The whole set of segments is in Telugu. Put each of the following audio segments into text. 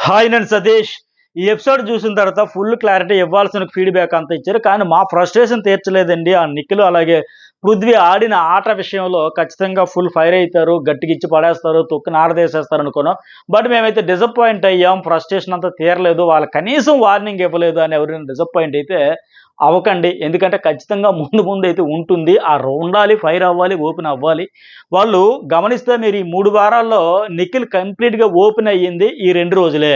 హాయ్ నేను సతీష్. ఈ ఎపిసోడ్ చూసిన తర్వాత ఫుల్ క్లారిటీ ఇవ్వాల్సిన ఫీడ్‌బ్యాక్ అంతా ఇచ్చారు. కానీ మా ఫ్రస్ట్రేషన్ తీర్చలేదండి. ఆ నిఖిల్ అలాగే పృథ్వీ ఆడిన ఆట విషయంలో ఖచ్చితంగా ఫుల్ ఫైర్ అయితారు. గట్టిగా ఇచ్చి పడేస్తారు. తొక్కిన ఆడదేసేస్తారు అనుకున్నాం. బట్ మేమైతే డిసప్పాయింట్ అయ్యాం. ఫ్రస్ట్రేషన్ అంతా తీరలేదు. వాళ్ళు కనీసం వార్నింగ్ ఇవ్వలేదు అని ఎవరైనా డిసప్పాయింట్ అయితే అవ్వకండి. ఎందుకంటే ఖచ్చితంగా ముందు ముందైతే ఉంటుంది. ఉండాలి, ఫైర్ అవ్వాలి, ఓపెన్ అవ్వాలి. వాళ్ళు గమనిస్తే మీరు ఈ 3 వారాల్లో నిఖిల్ కంప్లీట్‌గా ఓపెన్ అయ్యింది ఈ 2 రోజులే.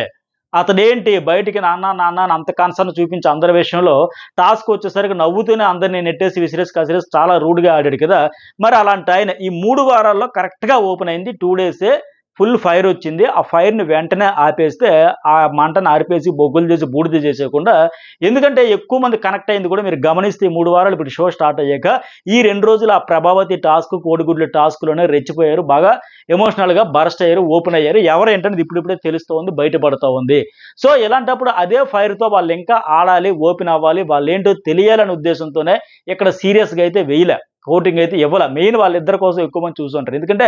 అతడేంటి బయటికి నాన్న, నాన్న అని అంత కన్సర్న్ చూపించి అందరి విషయంలో టాస్క్ వచ్చేసరికి నవ్వుతూనే అందరిని నెట్టేసి, విసిరేసి, కసిరేసి చాలా రూడ్‌గా ఆడాడు కదా! మరి అలాంటి ఆయన ఈ 3 వారాల్లో కరెక్ట్‌గా ఓపెన్ అయింది. 2 డేసే ఫుల్ ఫైర్ వచ్చింది. ఆ ఫైర్‌ని వెంటనే ఆపేస్తే ఆ మంటను ఆర్పేసి బొగ్గులు చేసి బూడిద చేసేయకుండా ఎందుకంటే ఎక్కువ మంది కనెక్ట్ అయింది కూడా మీరు గమనిస్తే ఈ 3 వారాలు ఇప్పుడు షో స్టార్ట్ అయ్యాక ఈ 2 రోజులు ఆ ప్రభావతి టాస్క్, కోడిగుడ్ల టాస్క్‌లోనే రెచ్చిపోయారు. బాగా ఎమోషనల్‌గా బరస్ట్ అయ్యారు, ఓపెన్ అయ్యారు. ఎవరేంటనేది ఇప్పుడిప్పుడే తెలుస్తూ ఉంది, బయటపడుతూ ఉంది. సో ఇలాంటప్పుడు అదే ఫైర్‌తో వాళ్ళు ఇంకా ఆడాలి, ఓపెన్ అవ్వాలి, వాళ్ళేంటో తెలియాలనే ఉద్దేశంతోనే ఇక్కడ సీరియస్‌గా అయితే వేయలే. ఓటింగ్ అయితే ఇవ్వల. మెయిన్ వాళ్ళిద్దరి కోసం ఎక్కువ మంది చూసుంటారు. ఎందుకంటే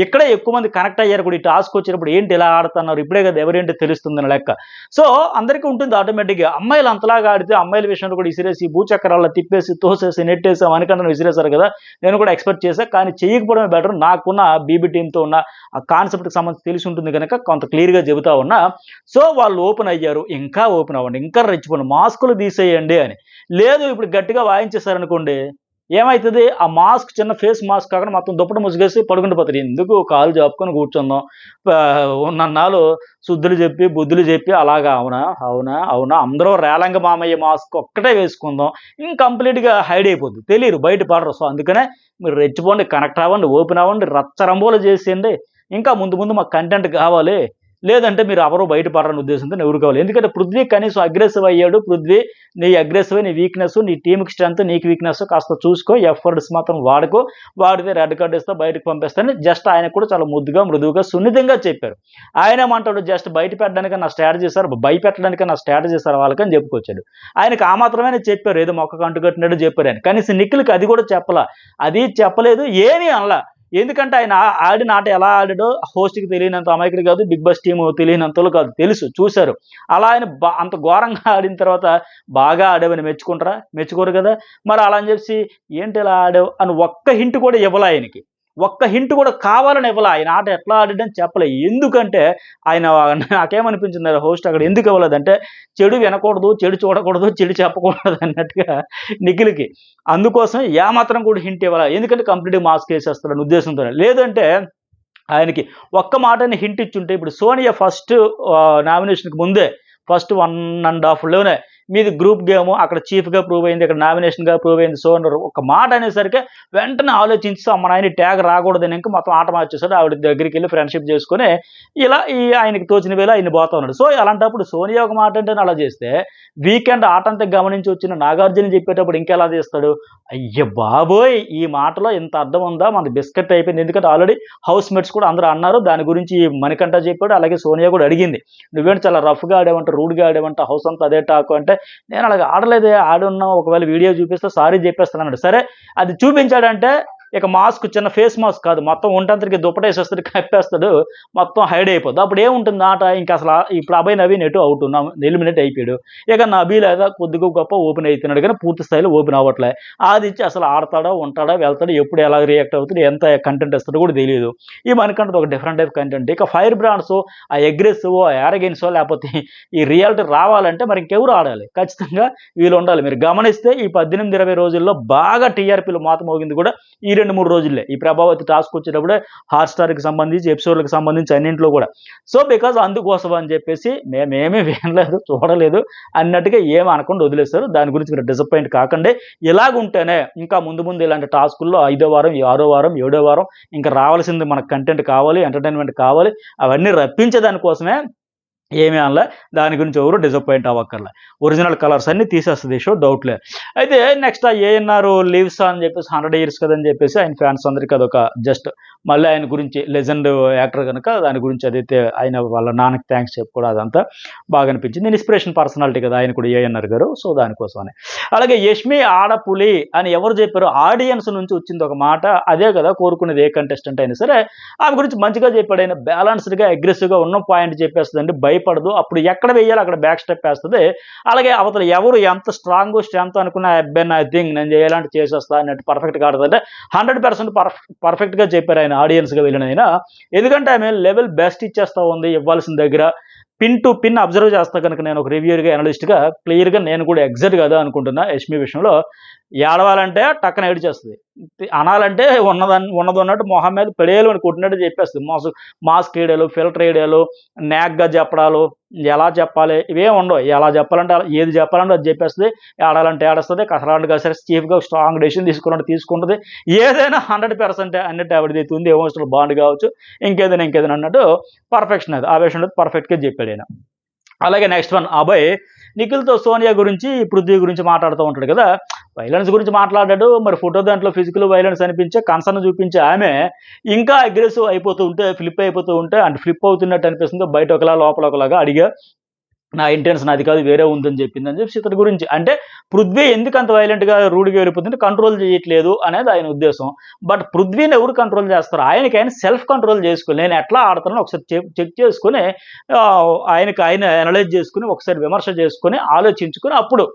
ఇక్కడే ఎక్కువ మంది కనెక్ట్ అయ్యారు కూడా ఈ టాస్క్ వచ్చినప్పుడు ఏంటి ఇలా ఆడుతున్నారు ఇప్పుడే కదా ఎవరేంటి తెలుస్తుందని లెక్క. సో అందరికీ ఉంటుంది ఆటోమేటిక్‌గా. అమ్మాయిలు అంతలాగా ఆడితే అమ్మాయిల విషయంలో కూడా ఇసిరేసి భూచక్రాల్లో తిప్పేసి, తోసేసి, నెట్టేసి మనకంటను విసిరేశారు కదా! నేను కూడా ఎక్స్‌పెక్ట్ చేశా. కానీ చేయకపోవడమే బెటర్. నాకున్న బీబీ టీమ్‌తో ఉన్న ఆ కాన్సెప్ట్‌కి సంబంధించి తెలిసి ఉంటుంది గనక కొంత క్లియర్‌గా చెబుతా ఉన్నా. సో వాళ్ళు ఓపెన్ అయ్యారు. ఇంకా ఓపెన్ అవ్వండి. ఇంకా రెచ్చిపోండి. మాస్కులు తీసేయండి అని. లేదు ఇప్పుడు గట్టిగా వాయించేసారనుకోండి ఏమైతది? ఆ మాస్క్ చిన్న ఫేస్ మాస్క్ కాకుండా మొత్తం దుప్పటి ముసుగేసి పడుకుండి పోతారు. ఎందుకు కాళ్ళు చాపుకొని కూర్చుందాం. ఉన్నన్నాళ్ళు శుద్ధులు చెప్పి, బుద్ధులు చెప్పి అలాగా అవునా? అవునా? అవునా? అందరూ రేలంగి మామయ్య మాస్క్ ఒక్కటే వేసుకుందాం. కంప్లీట్‌గా హైడ్ అయిపోద్ది. తెలీరు. బయట పడరు. సో అందుకనే మీరు రెచ్చిపోండి, కనెక్ట్ అవ్వండి, ఓపెన్ అవ్వండి, రచ్చరంబోలు చేసేయండి. ఇంకా ముందు ముందు మాకు కంటెంట్ కావాలి. లేదంటే మీరు ఎవరు బయటపడరని ఉద్దేశంతో ఎవరు కావాలి. ఎందుకంటే పృథ్వీ కనీసం అగ్రెసివ్ అయ్యాడు. పృథ్వీ నీ అగ్రెసివ్, నీ వీక్‌నెస్, నీ టీమ్‌కి స్ట్రెంత్, నీకు వీక్‌నెస్ కాస్త చూసుకో. ఎఫర్ట్స్ మాత్రం వాడుకో. వాడితే రెడ్ కార్డ్ ఇస్తా, బయటకు పంపిస్తానని జస్ట్ ఆయనకు కూడా చాలా ముద్దుగా, మృదువుగా, సున్నితంగా చెప్పారు. ఆయనేమంటాడు జస్ట్ బయట పెట్టడానికే నా స్ట్రాటజీ సార్, భయపెట్టడానికే నా స్ట్రాటజీ సార్ వాళ్ళకని చెప్పుకొచ్చాడు. ఆయనకి ఆ మాత్రమే చెప్పారు. ఏదో మొక్కకు అంటుకట్టినట్టు చెప్పారు ఆయన. కనీసం నిఖిల్‌కి అది కూడా చెప్పలా. అది చెప్పలేదు. ఏమీ అనలా. ఎందుకంటే ఆయన ఆడిన ఆట ఎలా ఆడాడో హోస్ట్‌కి తెలియనంత అమాయకుడు కాదు. బిగ్ బాస్ టీమ్ తెలియనంతోళ్ళు కాదు. తెలుసు, చూసారు. అలా ఆయన అంత ఘోరంగా ఆడిన తర్వాత బాగా ఆడావని మెచ్చుకుంటారా? మెచ్చుకోరు కదా! మరి అలా అని చెప్పేసి ఏంటి ఇలా ఆడావు అని ఒక్క హింట్ కూడా ఇవ్వలా ఆయనకి. ఒక్క హింట్ కూడా కావాలని ఇవ్వలా. ఆయన ఆట ఎట్లా ఆడాడని చెప్పలే. ఎందుకంటే ఆయన నాకేమనిపించింది హోస్ట్ అక్కడ ఎందుకు ఇవ్వలేదంటే చెడు వినకూడదు, చెడు చూడకూడదు, చెడు చెప్పకూడదు అన్నట్టుగా నిఖిల్‌కి. అందుకోసం ఏమాత్రం కూడా హింట్ ఇవ్వాల. ఎందుకంటే కంప్లీట్‌గా మాస్క్ ఏసేస్తాడనే ఉద్దేశంతోనే. లేదంటే ఆయనకి ఒక్క మాటని హింట్ ఇచ్చుంటే ఇప్పుడు సోనియా ఫస్ట్ నామినేషన్‌కి ముందే ఫస్ట్ 1 ½ లోనే మీది గ్రూప్ గేమ్ అక్కడ చీఫ్‌గా ప్రూవ్ అయింది. ఇక్కడ నామినేషన్‌గా ప్రూవ్ అయింది. సో అన్నారు. ఒక మాట అనేసరికి వెంటనే ఆలోచించి అమ్మ నాయన ట్యాగ్ రాకూడదని ఇంక మొత్తం ఆట మార్చేసాడు. ఆవిడ దగ్గరికెళ్ళి ఫ్రెండ్‌షిప్ చేసుకొని ఇలా ఆయనకి తోచిన వేళ ఆయన పోతా ఉన్నాడు. సో అలాంటప్పుడు సోనియా ఒక మాట అంటేనే అలా చేస్తే వీకెండ్ ఆటంతా గమనించి వచ్చిన నాగార్జున చెప్పేటప్పుడు ఇంకెలా చేస్తాడు? అయ్య బాబోయ్! ఈ మాటలో ఇంత అర్థం ఉందా? మనది బిస్కెట్ అయిపోయింది. ఎందుకంటే ఆల్రెడీ హౌస్ మేట్స్ కూడా అందరూ అన్నారు. దాని గురించి మణికంఠ చెప్పాడు. అలాగే సోనియా కూడా అడిగింది. నువ్వేంటి చాలా రఫ్‌గా ఆడావంట, రూడ్‌గా ఆడావంట, హౌస్ అంతా అదే టాకు అంటే నేను అలాగ ఆడలేదే. ఆడున్నాం. ఒకవేళ వీడియో చూపిస్తే సారీ చెప్పేస్తానన్నాడు. సరే అది చూపించాడంటే ఇక మాస్క్ చిన్న ఫేస్ మాస్క్ కాదు. మొత్తం ఒంటంతరికి దుప్పటేసేస్తాడు, కప్పేస్తాడు. మొత్తం హైడ్ అయిపోద్ది. అప్పుడు ఏముంటుంది ఆట? ఇంక అసల ఇప్పుడు అభయ్ నవీన్ ఎటు ఔట్. ఎలిమినేట్ అయిపోయాడు. ఇక నబీ లేదా కొద్దిగా గొప్ప ఓపెన్ అయితున్నాడు కానీ పూర్తి స్థాయిలో ఓపెన్ అవ్వట్లే. ఆదిత్య అసలు ఆడతాడా, ఉంటాడా, వెళ్తాడా, ఎప్పుడు ఎలా రియాక్ట్ అవుతాడు, ఎంత కంటెంట్ ఇస్తాడో కూడా తెలియదు. ఈ మనకంటే ఒక డిఫరెంట్ టైప్ కంటెంట్. ఇక ఫైర్ బ్రాండ్స్ ఆ అగ్రెసివ్, ఆ యారగెన్సో లేకపోతే ఈ రియాలిటీ రావాలంటే మరి ఇంకెవరు ఆడాలి? ఖచ్చితంగా వీళ్ళు ఉండాలి. మీరు గమనిస్తే ఈ 18, 20 రోజుల్లో బాగా టీఆర్పీలు మోత మోగింది కూడా ఈ 2, 3 రోజుల్లే. ఈ ప్రభావతి టాస్క్ వచ్చేటప్పుడే హాట్‌స్టార్‌కి సంబంధించి ఎపిసోడ్‌లకు సంబంధించి అన్నింట్లో కూడా. సో బికాజ్ అందుకోసం అని చెప్పేసి మేమేమి వినలేదు, చూడలేదు అన్నట్టుగా ఏమి అనకుండా వదిలేస్తారు. దాని గురించి మీరు డిసప్పాయింట్ కాకండి. ఇలాగుంటేనే ఇంకా ముందు ముందు ఇలాంటి టాస్కుల్లో 5వ వారం, 6వ వారం, 7వ వారం ఇంకా రావాల్సింది మనకు కంటెంట్ కావాలి, ఎంటర్‌టైన్‌మెంట్ కావాలి. అవన్నీ రప్పించే దానికోసమే ఏమీ అనలే. దాని గురించి ఎవరు డిసప్పాయింట్ అవ్వక్కర్లే. ఒరిజినల్ కలర్స్ అన్నీ తీసేస్తది ఈ షో డౌట్ లేదు. అయితే నెక్స్ట్ ఆ ఏఎన్నార్ లీవ్స్ అని చెప్పేసి 100 ఇయర్స్ కదని చెప్పేసి ఆయన ఫ్యాన్స్ అందరికీ అదొక జస్ట్ మళ్ళీ ఆయన గురించి లెజెండ్ యాక్టర్ కనుక దాని గురించి అదైతే ఆయన వాళ్ళ నాన్నకి థ్యాంక్స్ చెప్పుకోవడం అదంతా బాగా అనిపించింది. ఇన్స్పిరేషన్ పర్సనాలిటీ కదా ఆయన కూడా ఏఎన్నార్ గారు. సో దానికోసమని. అలాగే యష్మి ఆడపులి అని ఎవరు చెప్పారో ఆడియన్స్ నుంచి వచ్చింది ఒక మాట. అదే కదా కోరుకునేది ఏ కంటెస్టెంట్ అయినా సరే. ఆమె గురించి మంచిగా చెప్పాడు ఆయన. బ్యాలెన్స్డ్‌గా, అగ్రెసివ్‌గా ఉన్న పాయింట్ చెప్పేస్తదండి. భయపడదు. అప్పుడు ఎక్కడ వేయాలో అక్కడ బ్యాక్ స్టెప్ వేస్తది. అలాగే అవతల ఎవరు ఎంత స్ట్రెంత్ అనుకున్న అబ్బాయి ఐ థింక్ నేను చేయాలంటే చేసేస్తా అన్నట్టు పర్ఫెక్ట్‌గా ఆడుతదంటే 100% పర్ఫెక్ట్‌గా చెప్పారు ఆయన ఆడియన్స్‌గా వెళ్ళిన ఆయన. ఎందుకంటే ఆమె లెవెల్ బెస్ట్ ఇచ్చేస్తా ఉంది ఇవ్వాల్సిన దగ్గర. పిన్ టు పిన్ అబ్జర్వ్ చేస్తా గనుక నేను ఒక రివ్యూయర్‌గా, అనలిస్ట్‌గా క్లియర్‌గా నేను కూడా ఎగ్జాక్ట్‌గా అదే అనుకుంటున్నా యష్మి విషయంలో. ఏడవాలంటే టక్కన ఏడ్చేస్తది. అనాలంటే ఉన్నదున్నట్టు మొహం మీద పెడేలు అని కొట్టినట్టు చెప్పేస్తది. మాస్క్ ఏయడాలు, ఫిల్టర్ ఏయడాలు, నేగ్‌గా చెప్పడాలు, ఎలా చెప్పాలి ఇవేం ఉండవు. ఎలా చెప్పాలంటే అలా ఏది చెప్పాలంటే అది చెప్పేస్తది. ఏడాలంటే ఏడుస్తది. కసరాలంటే కసేస్తది. చీఫ్‌గా స్ట్రాంగ్ డెసిషన్ తీసుకున్నట్టు తీసుకుంటది. ఏదైనా 100% అన్నట్టు ఆవిడదైతే ఉంది ఎమోషనల్ బాండ్ కావచ్చు, ఇంకేదైనా అన్నట్టు పర్ఫెక్షన్ అది. ఆ విషయంలో పర్ఫెక్ట్‌గా చెప్పాడాయన. అలాగే నెక్స్ట్ వన్ అభయ్ నిఖిల్‌తో సోనియా గురించి, పృథ్వీ గురించి మాట్లాడుతూ ఉంటాడు కదా! వైలెన్స్ గురించి మాట్లాడాడు. మరి ఫోటో దాంట్లో ఫిజికల్ వైలెన్స్ అనిపించే, కన్సర్న్ చూపించే ఆమె ఇంకా అగ్రెసివ్ అయిపోతూ ఉంటే, ఫ్లిప్ అయిపోతూ ఉంటే అంటే ఫ్లిప్ అవుతున్నట్టు అనిపిస్తుంది. బయట ఒకలా లోపల ఒకలాగా అడిగా. నా ఇంటెన్షన్ అది కాదు వేరే ఉందని చెప్పిందని చెప్పి ఇతడి గురించి. అంటే పృథ్వీ ఎందుకు అంత వైలెంట్‌గా రూడ్‌గా వెళ్ళిపోతుంటే కంట్రోల్ చేయట్లేదు అనేది ఆయన ఉద్దేశం. బట్ పృథ్వీని ఎవరు కంట్రోల్ చేస్తారు? ఆయనకి ఆయన సెల్ఫ్ కంట్రోల్ చేసుకోవాలి. నేను ఎట్లా ఆడుతున్నానో ఒకసారి చెక్ చేసుకొని ఆయనకి ఆయన అనలైజ్ చేసుకొని, ఒకసారి విమర్శ చేసుకొని, ఆలోచించుకొని అప్పుడు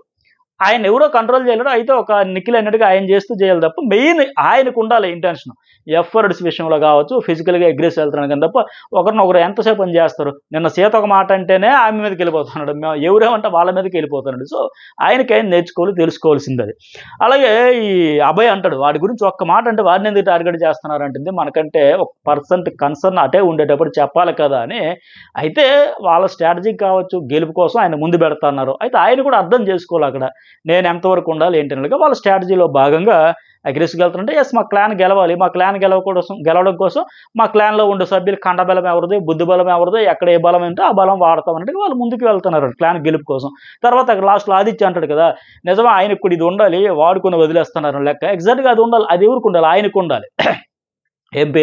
ఆయన్నెవరో కంట్రోల్ చేయలేరు. అయితే ఒక నిఖిల్ అన్నట్టుగా ఆయన చేస్తూ చేయాలి తప్ప మెయిన్ ఆయనకుండాలి ఇంటెన్షన్. ఎఫర్ట్స్ విషయంలో కావచ్చు, ఫిజికల్‌గా అగ్రెసివ్ వెళ్తున్నాడు గాని తప్ప ఒకరినొకరు ఎంతసేపు అని చేస్తారు. నిన్న సీత ఒక మాట అంటేనే ఆమె మీదకెళ్ళిపోతున్నాడు. ఎవరేమంటే వాళ్ళ మీదకెళ్ళిపోతున్నాడు. సో, ఆయనకి నేర్చుకోవాలి, తెలుసుకోవాల్సిందది. అలాగే ఈ అభయ్ అంటాడు వాడి గురించి ఒక్క మాట అంటే వాడినెందుకు టార్గెట్ చేస్తున్నారంటుంది. మనకంటే ఒక పర్సెంట్ కన్సర్న్ అటే ఉండేటప్పుడు చెప్పాలి కదా! అని. అయితే వాళ్ళ స్ట్రాటజీ కావచ్చు, గెలుపు కోసం ఆయన ముందు పెడతన్నారు. అయితే ఆయన కూడా అర్థం చేసుకోవాలి అక్కడ. నేను ఎంతవరకు ఉండాలి ఏంటి అన్నట్టుగా వాళ్ళ స్ట్రాటజీలో భాగంగా అగ్రెసివ్‌గా వెళ్తుంటే యెస్ మా క్లాన్ గెలవాలి. మా క్లాన్ గెలవడం కోసం మా క్లాన్‌లో ఉండే సభ్యులు కండబలం ఎవరిది, బుద్ధి బలం ఎవరిది, ఎక్కడ ఏ బలం ఉంటే ఆ బలం వాడతాం అన్నట్టుగా వాళ్ళు ముందుకు వెళ్తున్నారు క్లాన్ గెలుపు కోసం. తర్వాత అక్కడ లాస్ట్‌లో ఆదిత్య అంటాడు కదా! నిజమే ఆయనకి కూడా ఇది ఉండాలి. వాడుకొని వదిలేస్తున్నారు లెక్క. ఎగ్జాక్ట్‌గా అది ఉండాలి. అది ఎవరికి ఉండాలి? ఆయనకు ఉండాలి. ఏం పే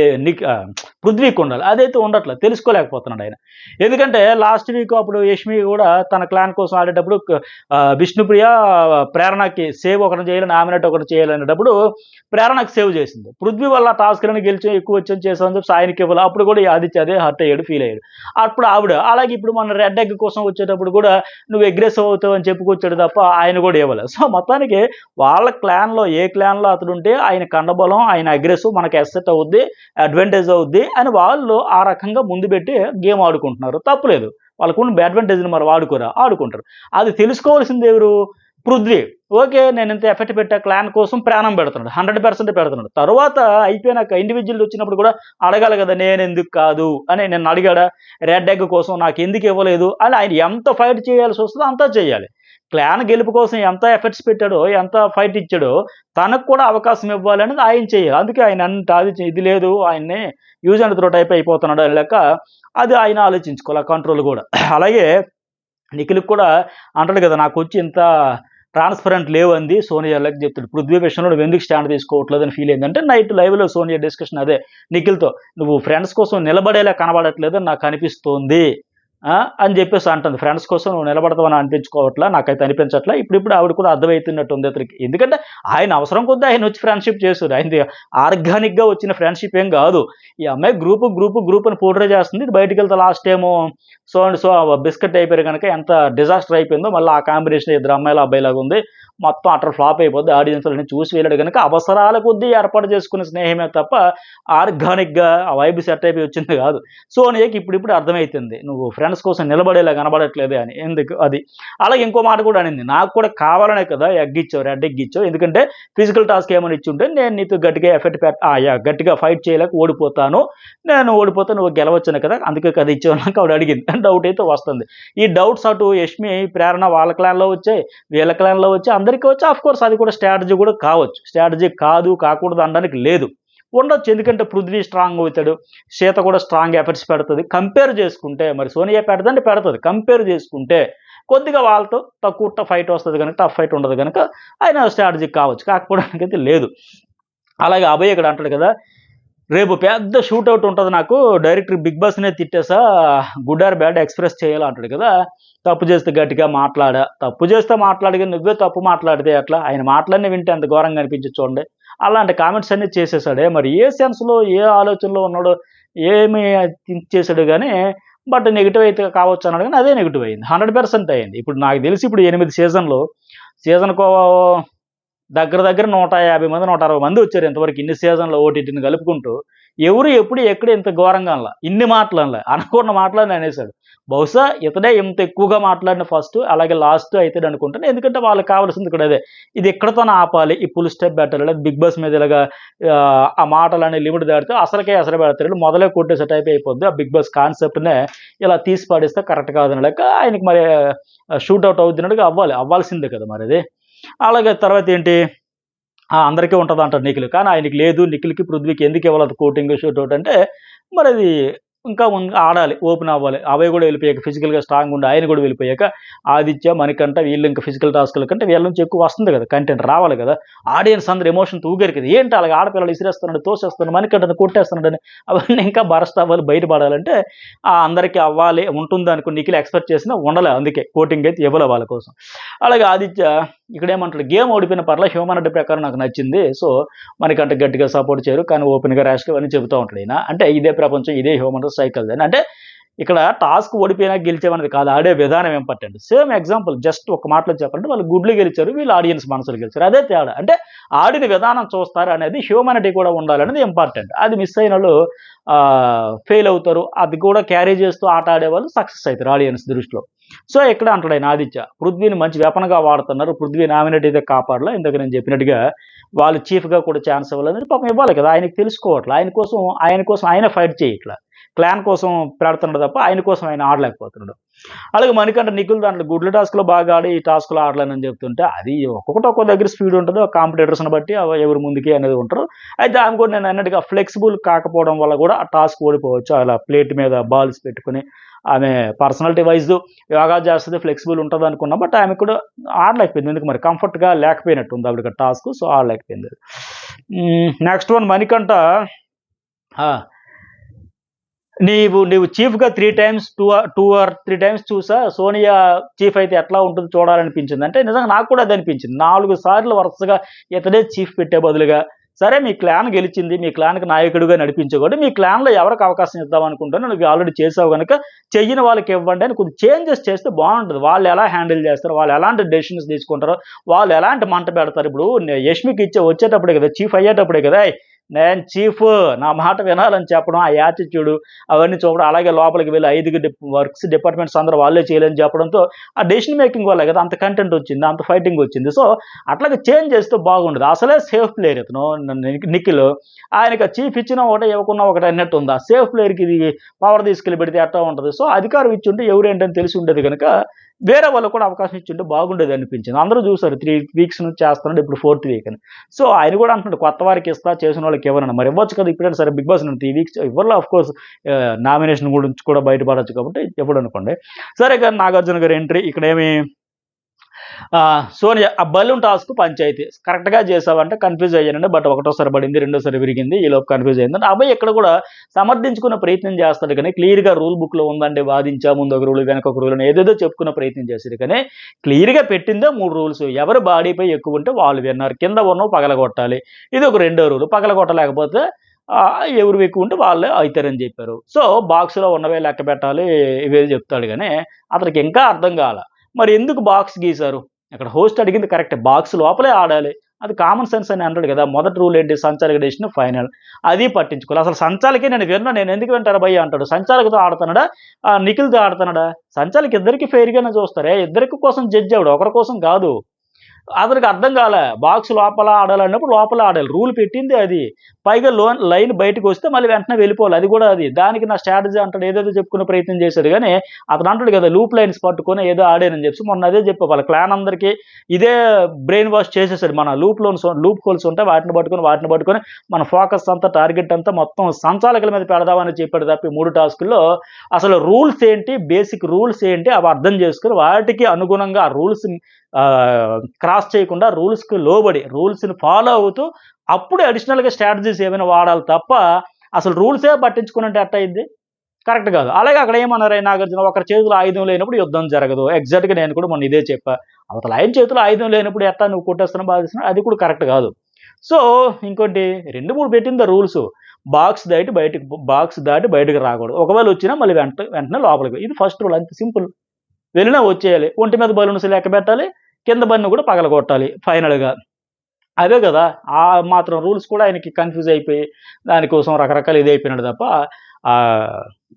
పృథ్వీకి ఉండాలి. అదైతే ఉండట్లేదు. తెలుసుకోలేకపోతున్నాడు ఆయన. ఎందుకంటే లాస్ట్ వీక్ అప్పుడు యష్మి కూడా తన క్లాన్ కోసం ఆడేటప్పుడు విష్ణుప్రియ ప్రేరణకి సేవ్ ఒకరిని చేయాలి, నామినేట్ ఒకరిని చేయాలనేటప్పుడు ప్రేరణకి సేవ్ చేసింది. పృథ్వీ వల్ల టాస్క్‌లని గెలిచి ఎక్కువ వచ్చాను చేసామని చెప్పి ఆయనకి ఇవ్వాలి. అప్పుడు కూడా ఈ ఆదిత్య అదే హర్ట్ అయ్యాడు, ఫీల్ అయ్యాడు. అప్పుడు ఆవిడ అలాగే ఇప్పుడు మన రెడ్ ఎగ్ కోసం వచ్చేటప్పుడు కూడా నువ్వు అగ్రెసివ్ అవుతావు అని చెప్పుకొచ్చాడు తప్ప ఆయన కూడా ఇవ్వలేదు. సో, మొత్తానికి వాళ్ళ క్లాన్‌లో ఏ క్లాన్‌లో అతడుంటే ఆయన కండబలం, ఆయన అగ్రెసివ్ మనకి అసెట్ అవుద్ది, అడ్వాంటేజ్ అవుద్ది అని వాళ్ళు ఆ రకంగా ముందు పెట్టి గేమ్ ఆడుకుంటున్నారు. తప్పులేదు. వాళ్ళకున్న అడ్వాంటేజ్‌ని మరి వాడుకోరా? ఆడుకుంటారు. అది తెలుసుకోవాల్సింది ఎవరు? పృథ్వీ. ఓకే. నేనింత ఎఫర్ట్ పెట్టా క్లాన్ కోసం ప్రాణం పెడుతున్నాడు. 100% పెడుతున్నాడు. తరువాత అయిపోయినాక ఇండివిడ్యువల్ వచ్చినప్పుడు కూడా అడగాలి కదా! నేనెందుకు కాదు అని నిన్ను అడిగాడా? రెడ్ ఎగ్ కోసం నాకెందుకు ఇవ్వలేదు అని ఆయన ఎంత ఫైట్ చేయాల్సొస్తదో అంతా చేయాలి. క్లాన్ గెలుపు కోసం ఎంత ఎఫర్ట్స్ పెట్టాడో, ఎంత ఫైట్ ఇచ్చాడో తనకు కూడా అవకాశం ఇవ్వాలనేది ఆయన చేయాలి. అందుకే ఆయన అది ఇది లేదు ఆయన్ని యూజ్ అండ్ త్రో టైప్ అయిపోతున్నాడు అని లెక్క అది ఆయన ఆలోచించుకోవాలి ఆ కంట్రోల్ గూడా. అలాగే నిఖిల్‌కి కూడా అంటాడు కదా! నాకొచ్చి ఇంత ట్రాన్స్‌పరెంట్ లేవంది సోనియా లెక్క చెప్తాడు. పృథ్వీ విషయంలో నువ్వెందుకు స్టాండ్ తీసుకోవట్లేదని ఫీల్ అయిందంటే నైట్ లైవ్‌లో సోనియా డిస్కషన్ అదే నిఖిల్‌తో. "నువ్వు ఫ్రెండ్స్ కోసం నిలబడేలా కనబడట్లేదని నాకనిపిస్తోంది." అని జెప్పేసి అంటుంది. ఫ్రెండ్స్ కోసం నువ్వు నిలబడతావని అనిపించుకోవట్లా. నాకైతే అనిపించట్లా. ఇప్పుడిప్పుడు ఆవిడ కూడా అర్థమైతున్నట్టుంది అతనికి. ఎందుకంటే ఆయన అవసరం కొద్దీ ఆయనొచ్చి ఫ్రెండ్‌షిప్ చేసారు. ఆయనది ఆర్గానిక్‌గా వచ్చిన ఫ్రెండ్‌షిప్ ఏం గాదు. ఈ అమ్మాయి గ్రూప్ అని పోర్ట్రే చేస్తుంది. ఇది బయటికెళ్తే లాస్ట్ ఏమో సో అండ్ సో బిస్కెట్ అయిపోయారు గనక ఎంత డిజాస్టర్ అయిపోయిందో మళ్ళీ ఆ కాంబినేషన్ ఇద్దరు అమ్మాయిలు, అబ్బాయిలాగా ఉంది. మొత్తం అటర్ ఫ్లాప్ అయిపోద్ది. ఆడియన్స్‌లన్నీ చూసి వెళ్ళాడు గనక అవసరాల కొద్దీ ఏర్పాటు చేసుకున్న స్నేహమే తప్ప ఆర్గానిక్‌గా ఆ వైబ్ సెట్ అయిపోయి వచ్చింది గాదు. సోనియాకి ఇప్పుడిప్పుడు అర్థమైతుంది. నువ్వు ఫ్రెండ్స్ కోసం నిలబడేలా కనబడట్లేదే అని. ఎందుకు అది. అలాగే ఇంకో మాట కూడా అనింది. నాకు కూడా కావాలనే కదా ఎగ్ ఇచ్చావు, రెడ్ ఎగ్ ఇచ్చావు. ఎందుకంటే ఫిజికల్ టాస్క్ ఏమైనా ఇచ్చుంటే నేను నీతో గట్టిగా ఎఫర్ట్ గట్టిగా ఫైట్ చేయలేక ఓడిపోతాను. నేను ఓడిపోతే నువ్వు గెలవచ్చనే కదా! అందుకే కదా ఇచ్చావు నాకు ఆవిడ అడిగింది. డౌట్ అయితే వస్తుంది. ఈ డౌట్స్ అటు యష్మి, ప్రేరణ వాళ్ళ క్లాన్‌లో వచ్చాయి. వీళ్ళ క్లాన్‌లో వచ్చాయి. అందరికీ వచ్చాయి. ఆఫ్‌కోర్స్ అది కూడా స్ట్రాటజీ కూడా కావచ్చు. స్ట్రాటజీ కాదు, కాకూడదు అనడానికి లేదు. ఉండొచ్చు. ఎందుకంటే పృథ్వీ స్ట్రాంగ్ అవుతాడు. సీత కూడా స్ట్రాంగ్ ఎఫర్ట్స్ పెడతది. కంపేర్ చేసుకుంటే మరి సోనియా పెడతంటే పెడతది. కంపేర్ చేసుకుంటే కొద్దిగా వాళ్ళతో తక్కువ ఫైట్ వస్తది గనక, టఫ్ ఫైట్ ఉండదు గనక ఆయన స్ట్రాటజీ కావచ్చు. కాకపోవడానికైతే లేదు. అలాగే అభయ్ ఇక్కడ అంటాడు కదా! రేపు పెద్ద షూటౌట్ ఉంటది నాకు. డైరెక్టర్ 'బిగ్ బాస్‌నే' తిట్టేసా. గుడ్ ఆర్ బ్యాడ్ ఎక్స్‌ప్రెస్ చేయాలి అంటాడు కదా! తప్పు చేస్తే గట్టిగా మాట్లాడా. తప్పు చేస్తే మాట్లాడు గాని నువ్వే తప్పు మాట్లాడితే ఎట్లా? ఆయన మాటలన్నీ వింటే ఎంత ఘోరంగా అనిపించిద్ది చూడండి. అలాంటి కామెంట్స్ అన్నీ చేసేసాడే. మరి ఏ సెన్స్‌లో, ఏ ఆలోచనలో ఉన్నాడో, ఏమి థింక్ చేసాడో గాని బట్ నెగిటివ్ అయితే కావచ్చు అన్నాడు కానీ అదే నెగిటివ్ అయింది. 100% అయింది. ఇప్పుడు నాకు తెలిసి ఇప్పుడు 8 సీజన్‌లు సీజన్‌కో దగ్గర దగ్గర 150 మంది, 160 మంది వచ్చారు ఇంతవరకు ఇన్ని సీజన్‌లు ఓటీటీని కలుపుకుంటూ. ఎవరు ఎప్పుడు ఎక్కడ ఇంత ఘోరంగా అనల. ఇన్ని మాటలు అనల. అనకూడని మాటలన్నీ అనేసాడు. బహుశా ఇతడే ఇంత ఎక్కువగా మాట్లాడిన ఫస్ట్, అలాగే లాస్ట్ అయితాడు అనుకుంటాను. ఎందుకంటే వాళ్ళకి కావాల్సింది కూడా అదే. ఇది ఇక్కడితోనే ఆపాలి. ఈ ఫుల్ స్టాప్ పెట్టాలి. లేదా బిగ్ బాస్ మీద ఇలాగా ఆ మాటలనే లిమిట్ దాటితే అసలుకే ఎసరు పెడతాడు. మొదలే కొట్టేసే టైప్ అయిపోద్ది. ఆ బిగ్ బాస్ కాన్సెప్ట్‌నే ఇలా తీసి పడేస్తే కరెక్ట్ కాదని లెక్క ఆయనకి మరి షూట్ ఔట్ అవుతున్నట్టుగా అవ్వాలి. అవ్వాల్సిందే కదా మరది. అలాగే తర్వాత ఏంటి అందరికీ ఉంటదంటారు నిఖిల్. కానీ ఆయనకి లేదు. నిఖిల్‌కి, పృథ్వీకి ఎందుకు ఇవ్వలేదు కోటింగ్, షూటౌట్ అంటే మరది ఇంకా ఆడాలి. ఓపెన్ అవ్వాలి. అభయ్ కూడా వెళ్ళిపోయాక ఫిజికల్‌గా స్ట్రాంగ్‌గా ఉండి ఆయన కూడా వెళ్ళిపోయాక ఆదిత్య, మణికంఠ వీళ్ళు ఇంకా ఫిజికల్ టాస్క్‌ల కంటే వీళ్ళ నుంచి ఎక్కువ వస్తుంది కదా! కంటెంట్ రావాలి కదా! ఆడియన్స్ అందరూ ఎమోషన్‌తో ఊగారు కదా! ఏంటి అలాగా ఆడపిల్లలు ఇసిరేస్తున్నాడు, తోసేస్తున్నాడు, మణికంఠని కొట్టేస్తున్నాడని అవన్నీ ఇంకా బరస్ట్ అవ్వాలి, బయట పడాలంటే అందరికీ అవ్వాలి ఉంటుందనుకుని నిఖిల్ ఎక్స్‌పెక్ట్ చేసినా ఉండలే. అందుకే కోటింగ్ అయితే ఇవ్వలే వాళ్ళ కోసం. అలాగే ఆదిత్య ఇక్కడేమంటాడు గేమ్ ఓడిపోయిన పర్లే హ్యూమానిటీ ప్రకారం నాకు నచ్చింది. సో, మనకంటే గట్టిగా సపోర్ట్ చేయరు. కానీ ఓపెన్‌గా, ర్యాష్‌గా ఇవన్నీ చెబుతా ఉంటాడు ఈయన. అంటే ఇదే ప్రపంచం, ఇదే హ్యూమన్ సైకిల్ అని. అంటే ఇక్కడ టాస్క్ ఓడిపోయినా గెలిచామనేది కాదు. ఆడే విధానం ఇంపార్టెంట్. సేమ్ ఎగ్జాంపుల్ జస్ట్ ఒక మాటలో చెప్పాలంటే వాళ్ళు గుడ్లు గెలిచారు. వీళ్ళు ఆడియన్స్ మనసులు గెలిచారు. అదే తేడా. అంటే ఆడిన విధానం చూస్తారు అనేది హ్యూమానిటీ కూడా ఉండాలనేది ఇంపార్టెంట్. అది మిస్ అయినోళ్ళు ఫెయిల్ అవుతారు. అది కూడా క్యారీ చేస్తూ ఆట ఆడేవాళ్ళు సక్సెస్ అవుతారు ఆడియన్స్ దృష్టిలో. సో, ఇక్కడ అంటాడు ఆయన ఆదిత్య. పృథ్వీని మంచి వెపన్‌గా వాడుతున్నారు. పృథ్వీ నామినేట్ అయితే కాపాడలా. ఇందాక నేను చెప్పినట్టుగా వాళ్ళు చీఫ్‌గా కూడా ఛాన్స్ ఇవ్వలేదని పాపం ఇవ్వాలి కదా! ఆయనకి తెలుసుకోవట్ల. ఆయన కోసం ఆయనే ఫైట్ చేయట్ల. క్లాన్ కోసం పెడుతున్నాడు తప్ప ఆయన కోసం ఆయన ఆడలేకపోతున్నాడు. అలాగే మణికంఠ నిఖిల్ దాంట్లో గుడ్ల టాస్క్‌లో బాగా ఆడి, ఈ టాస్క్‌లో ఆడలేనని చెప్తుంటే అది ఒక్కొక్కటి ఒక్కో దగ్గర స్పీడ్ ఉంటది. కాంపిటీటర్స్‌ని బట్టి ఎవరు ముందుకి అనేది ఉంటారు. అయితే ఆమె కూడా నేను అన్నట్టుగా ఫ్లెక్సిబుల్ కాకపోవడం వల్ల కూడా ఆ టాస్క్ ఓడిపోవచ్చు. అలా ప్లేట్ మీద బాల్స్ పెట్టుకొని ఆమె పర్సనాలిటీ వైస్ యోగా చేస్తది, ఫ్లెక్సిబుల్ ఉంటదనుకున్నా. బట్ ఆమె కూడా ఆడలేకపోయింది. ఎందుకు మరి కంఫర్ట్‌గా లేకపోయినట్టుంది ఆవిడకి టాస్క్. సో, ఆడలేకపోయింది. నెక్స్ట్ వన్ మణికంఠ ఆ! నీవు చీఫ్‌గా 3 టైమ్స్ 2 ఆర్ 3 టైమ్స్ చూసా. సోనియా చీఫ్ అయితే ఎట్లా ఉంటుందో చూడాలనిపించింది. అంటే నిజంగా నాకు కూడా అదే అనిపించింది. 4 సార్లు వరుసగా ఇతడే చీఫ్ పెట్టే బదులుగా, సరే మీ క్లాన్ గెలిచింది. మీ క్లాన్‌కి నాయకుడిగా నడిపించకూడదు. మీ క్లాన్‌లో ఎవరికి అవకాశం ఇద్దాం అనుకుంటానో నువ్వు ఆల్రెడీ చేసావు గనుక చెయ్యని వాళ్ళకి ఇవ్వండి అని కొద్దిగా చేంజెస్ చేస్తే బావుంటది. వాళ్ళు ఎలా హ్యాండిల్ చేస్తారో, వాళ్ళు ఎలాంటి డెసిషన్స్ తీసుకుంటారో, వాళ్ళు ఎలాంటి మంట పెడతారు. ఇప్పుడు యష్మికి వచ్చేటప్పుడే కదా! చీఫ్ అయ్యేటప్పుడే కదా! "ఏయ్! నేను చీఫు. నా మాట వినాలని చెప్పడం, ఆ యాటిట్యూడు అవన్నీ చూపడం. అలాగే లోపలికి వెళ్లి 5 వర్క్స్ డిపార్ట్మెంట్స్ అందరూ వాళ్ళే చేయాలని చెప్పడంతో ఆ డెసిషన్ మేకింగ్ వల్లే కదా! అంత కంటెంట్ వచ్చింది. అంత ఫైటింగ్ వచ్చింది. సో, అట్లాగే చేంజ్ చేస్తే బాగుండదు. అసలే సేఫ్ ప్లేయర్ ఇతను నిఖిల్. ఆయనకి ఆ చీఫ్ ఇచ్చినా ఒకటే, ఇవ్వకున్నా ఒకటే అన్నట్టు ఉంది. ఆ సేఫ్ ప్లేయర్‌కి ఇది పవర్ తీసుకెళ్ళి పెడితే ఎట్టా ఉంటది. సో, అధికారం ఇచ్చుంటే ఎవరేంటని తెలిసి ఉండేది గనుక వేరే వాళ్ళకి కూడా అవకాశం ఇచ్చుంటే బాగుండేది అనిపించింది. అందరూ చూసారు 3 వీక్స్ నుంచి చేస్తున్నాడు. ఇప్పుడు 4థ్ వీక్ అని. సో, ఆయన కూడా అంటున్నాడు కొత్త వారికి ఇస్తా, చేసిన వాళ్ళకి ఇవ్వనని. మరి ఇవ్వచ్చు కదా! ఇప్పుడైనా సరే బిగ్ బాస్ 3 వీక్స్ ఇవ్వరులే ఆఫ్‌కోర్స్ నామినేషన్ గురించి కూడా బయటపడొచ్చు కాబట్టి ఇవ్వడనుకోండి. సరే కానీ నాగార్జున గారి ఎంట్రీ ఇక్కడేమి సోనియా ఆ బలూన్ టాస్క్ పంచాయతీ కరెక్ట్‌గా చేసావంటే కన్‌ఫ్యూజ్ అయ్యానండి. బట్ ఒకటోసారి పడింది, రెండోసారి విరిగింది. ఈలోపు కన్‌ఫ్యూజ్ అయిందంటే అభయ్ ఇక్కడ కూడా సమర్థించుకునే ప్రయత్నం చేస్తాడు కానీ క్లియర్‌గా రూల్ బుక్‌లో ఉందండి. వాదించా ముందు ఒక రూల్, వెనక ఒక రూల్ అని ఏదేదో చెప్పుకునే ప్రయత్నం చేశాడు కానీ క్లియర్‌గా పెట్టిందే 3 రూల్స్. ఎవరు బాడీపై ఎక్కువ ఉంటే వాళ్ళు విన్నర్. కింద ఉన్నవి పగలగొట్టాలి. ఇది ఒక రెండో రూల్. పగలగొట్టలేకపోతే ఎవరు ఎక్కువ ఉంటే వాళ్ళే అయితారని చెప్పారు. సో, బాక్స్‌లో ఉన్నవే లెక్క పెట్టాలి. ఇవే చెప్తాడు గానీ అతనికి ఇంకా అర్థం కాల. మరి ఎందుకు బాక్స్ గీశారు? అక్కడ హోస్ట్ అడిగింది కరెక్టే. బాక్స్ లోపలే ఆడాలి. అది కామన్ సెన్స్ అని అంటాడు కదా! మొదటి రూల్ ఏంటి? సంచాలక డెసిషన్ ఫైనల్. అది పట్టించుకోలే. అసలు సంచాలకే నేను వినను. నేను ఎందుకు వింటాను భయ్యా అంటాడు. సంచాలకతో ఆడుతున్నాడా? నిఖిల్‌తో ఆడుతున్నాడా? సంచాలక్ ఇద్దరికీ ఫెయిర్‌గానే చూస్తారే. ఇద్దరికి కోసం జడ్జ్ ఆవిడ. ఒకరి కోసం కాదు. అతనికి అర్థం కాలే. బాక్స్ లోపల ఆడాలన్నప్పుడు లోపలే ఆడాలి. రూల్ పెట్టిందే అది. పైగా లైన్ బయటకొస్తే మళ్ళీ వెంటనే వెళ్ళిపోవాలి. అది కూడా అది. దానికి నా స్ట్రాటజీ అంటాడు. ఏదేదో చెప్పుకునే ప్రయత్నం చేశాడు గానీ, అతను అంటాడు కదా! లూప్ లైన్స్ పట్టుకొని ఏదో ఆడానని చెప్పేసి. మొన్న అదే చెప్పా. వాళ్ళ క్లాన్ అందరికి ఇదే బ్రెయిన్ వాష్ చేసేసాడు. మన లూప్ హోల్స్ ఉంటాయి. వాటిని పట్టుకొని మన ఫోకస్ అంతా, టార్గెట్ అంతా మొత్తం సంచాలకుల మీద పెడదామని చెప్పాడు తప్ప ఈ 3 టాస్కుల్లో అసలు రూల్స్ ఏంటి? బేసిక్ రూల్స్ ఏంటి? అవి అర్థం చేసుకొని వాటికి అనుగుణంగా ఆ రూల్స్‌ని క్రాస్ చేయకుండా రూల్స్‌కి లోబడి, రూల్స్‌ని ఫాలో అవుతూ అప్పుడు అడిషనల్‌గా స్ట్రాటజీస్ ఏమైనా వాడాలి తప్ప, అసలు రూల్సే పట్టించుకోనంటే ఎట్టయిద్ది? కరెక్ట్ కాదు. అలాగే అక్కడ ఏమన్నారు ఆయన నాగార్జున, ఒకరి చేతిలో ఆయుధం లేనప్పుడు యుద్ధం జరగదు. ఎగ్జాక్ట్‌గా నేను కూడా మొన్న ఇదే చెప్పా. అవతల ఆయన చేతిలో ఆయుధం లేనప్పుడు ఎట్టా నువ్వు కొట్టేస్తున్నావు, బాధేస్తున్నావు అది కూడా కరెక్ట్ కాదు. సో, ఇంకోటి 2, 3 పెట్టిందే రూల్సు. బాక్స్ దాటి బయటకు రాకూడదు. ఒకవేళ వచ్చినా మళ్ళీ వెంటనే లోపలికి. ఇది ఫస్ట్ రూల్, అంతే సింపుల్. వెళ్ళినా వచ్చేయాలి. ఒంటి మీద బలూన్స్ లెక్క పెట్టాలి. కింద బండిని కూడా పగలగొట్టాలి ఫైనల్‌గా. అవే గదా! ఆ మాత్రం రూల్స్ కూడా ఆయనకి కన్‌ఫ్యూజ్ అయిపోయి, దానికోసం రకరకాల ఇదయిపోయినాడు తప్ప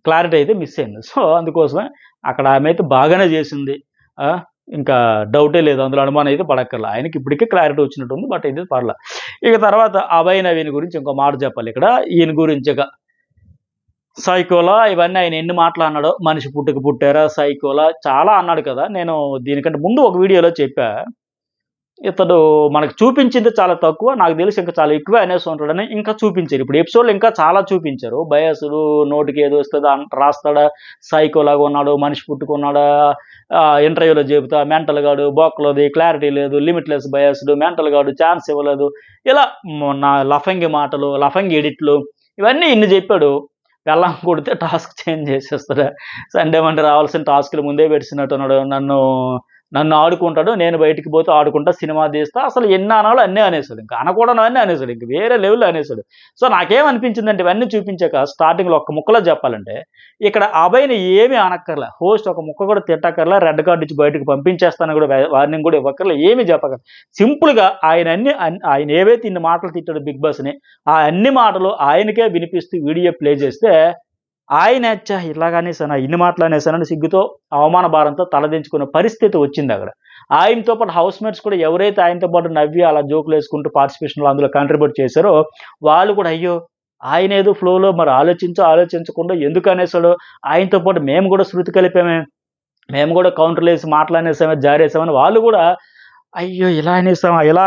క్లారిటీ అయితే మిస్ అయింది. సో, అందుకోసమే అక్కడ ఆమైతే బాగానే జేసింది. ఆ! ఇంకా డౌటే లేదు. అందులో అనుమానం అయితే పడక్కర్లా. ఆయనకి ఇప్పటికే క్లారిటీ వచ్చినట్టుంది. బట్ ఇది పర్లా. ఇక తర్వాత అభయ్ నవీన్ గురించి ఇంకో మాట చెప్పాలిక్కడ. ఈయన గురించిగ సైకోలా ఇవన్నీ ఆయన ఎన్ని మాటలు అన్నాడో. మనిషి పుట్టుక పుట్టారా, సైకోలా చాలా అన్నాడు కదా! నేను దీనికంటే ముందు ఒక వీడియోలో చెప్పా. ఇతడు మనకు చూపించింది చాలా తక్కువ. నాకు తెలిసి ఇంకా చాలా ఎక్కువే అనేసి ఉంటాడని ఇంకా చూపించారు. ఇప్పుడు ఎపిసోడ్‌లో ఇంకా చాలా చూపించారు. బయాసుడు, నోటికి ఏది వస్తే రాస్తాడా, సైకోలాగా ఉన్నాడు, మనిషి పుట్టుకున్నాడా, ఇంటర్వ్యూలో చెబుతా మెంటల్ గాడు, బొక్కలోది, క్లారిటీ లేదు, లిమిట్‌లెస్ బయాస్డ్, మెంటల్ గాడు, ఛాన్స్ ఇవ్వలేదు. ఇలా నా లఫంగి మాటలు, లఫంగి ఎడిట్‌లు ఇవన్నీ ఇన్ని చెప్పాడు. పెళ్ళాం కొడితే టాస్క్ చేంజ్ చేసేస్తాడు. సండే మండే రావాల్సిన టాస్క్‌లు ముందే పెట్టేసినట్టున్నాడు. నన్ను ఆడుకుంటాడు. నేను బయటికి పోతే ఆడుకుంటా, సినిమా తీస్తా. అసలు ఎన్ని అనాలో అన్నీ అనేసాడు. ఇంక అనకూడనివన్నీ అనేసాడు. ఇంక వేరే లెవెల్‌లో అనేసాడు. సో, నాకేమనిపించిందంటే ఇవన్నీ చూపించాక స్టార్టింగ్‌లో ఒక్క ముక్కలో చెప్పాలంటే, ఇక్కడ అభయ్‌ని ఏమీ అనక్కర్లా. హోస్ట్ ఒక ముక్క కూడా తిట్టక్కర్లా. రెడ్ కార్డ్ ఇచ్చి బయటకి పంపించేస్తానని కూడా వార్నింగ్ కూడా ఇవ్వక్కర్లా. ఏమీ చెప్పక్కర్లా. సింపుల్‌గా ఆయన ఏవైతే ఇన్ని మాటలు తిట్టాడో బిగ్ బాస్‌ని, ఆ అన్ని మాటలు ఆయనకే వినిపిస్తూ వీడియో ప్లే చేస్తే ఆయన ఛ! ఇలాగనేసానా, ఇన్ని మాటలు అనేసానని సిగ్గుతో, అవమాన భారంతో తలదించుకునే పరిస్థితి వచ్చిందక్కడ. ఆయనతో పాటు హౌస్‌మేట్స్ కూడా ఎవరైతే ఆయనతో పాటు నవ్వి అలా జోకులేసుకుంటూ పార్టిసిపేషన్‌లో అందులో కాంట్రిబ్యూట్ చేశారో, వాళ్ళు కూడా అయ్యో! ఆయనేదో ఫ్లోలో మరి ఆలోచించకుండా ఎందుకనేసాడో, ఆయనతో పాటు మేము కూడా శృతి కలిపామే, మేము కూడా కౌంటర్‌లేసి మాటలనేసామే, జారేసామని వాళ్ళు కూడా అయ్యో! ఇలా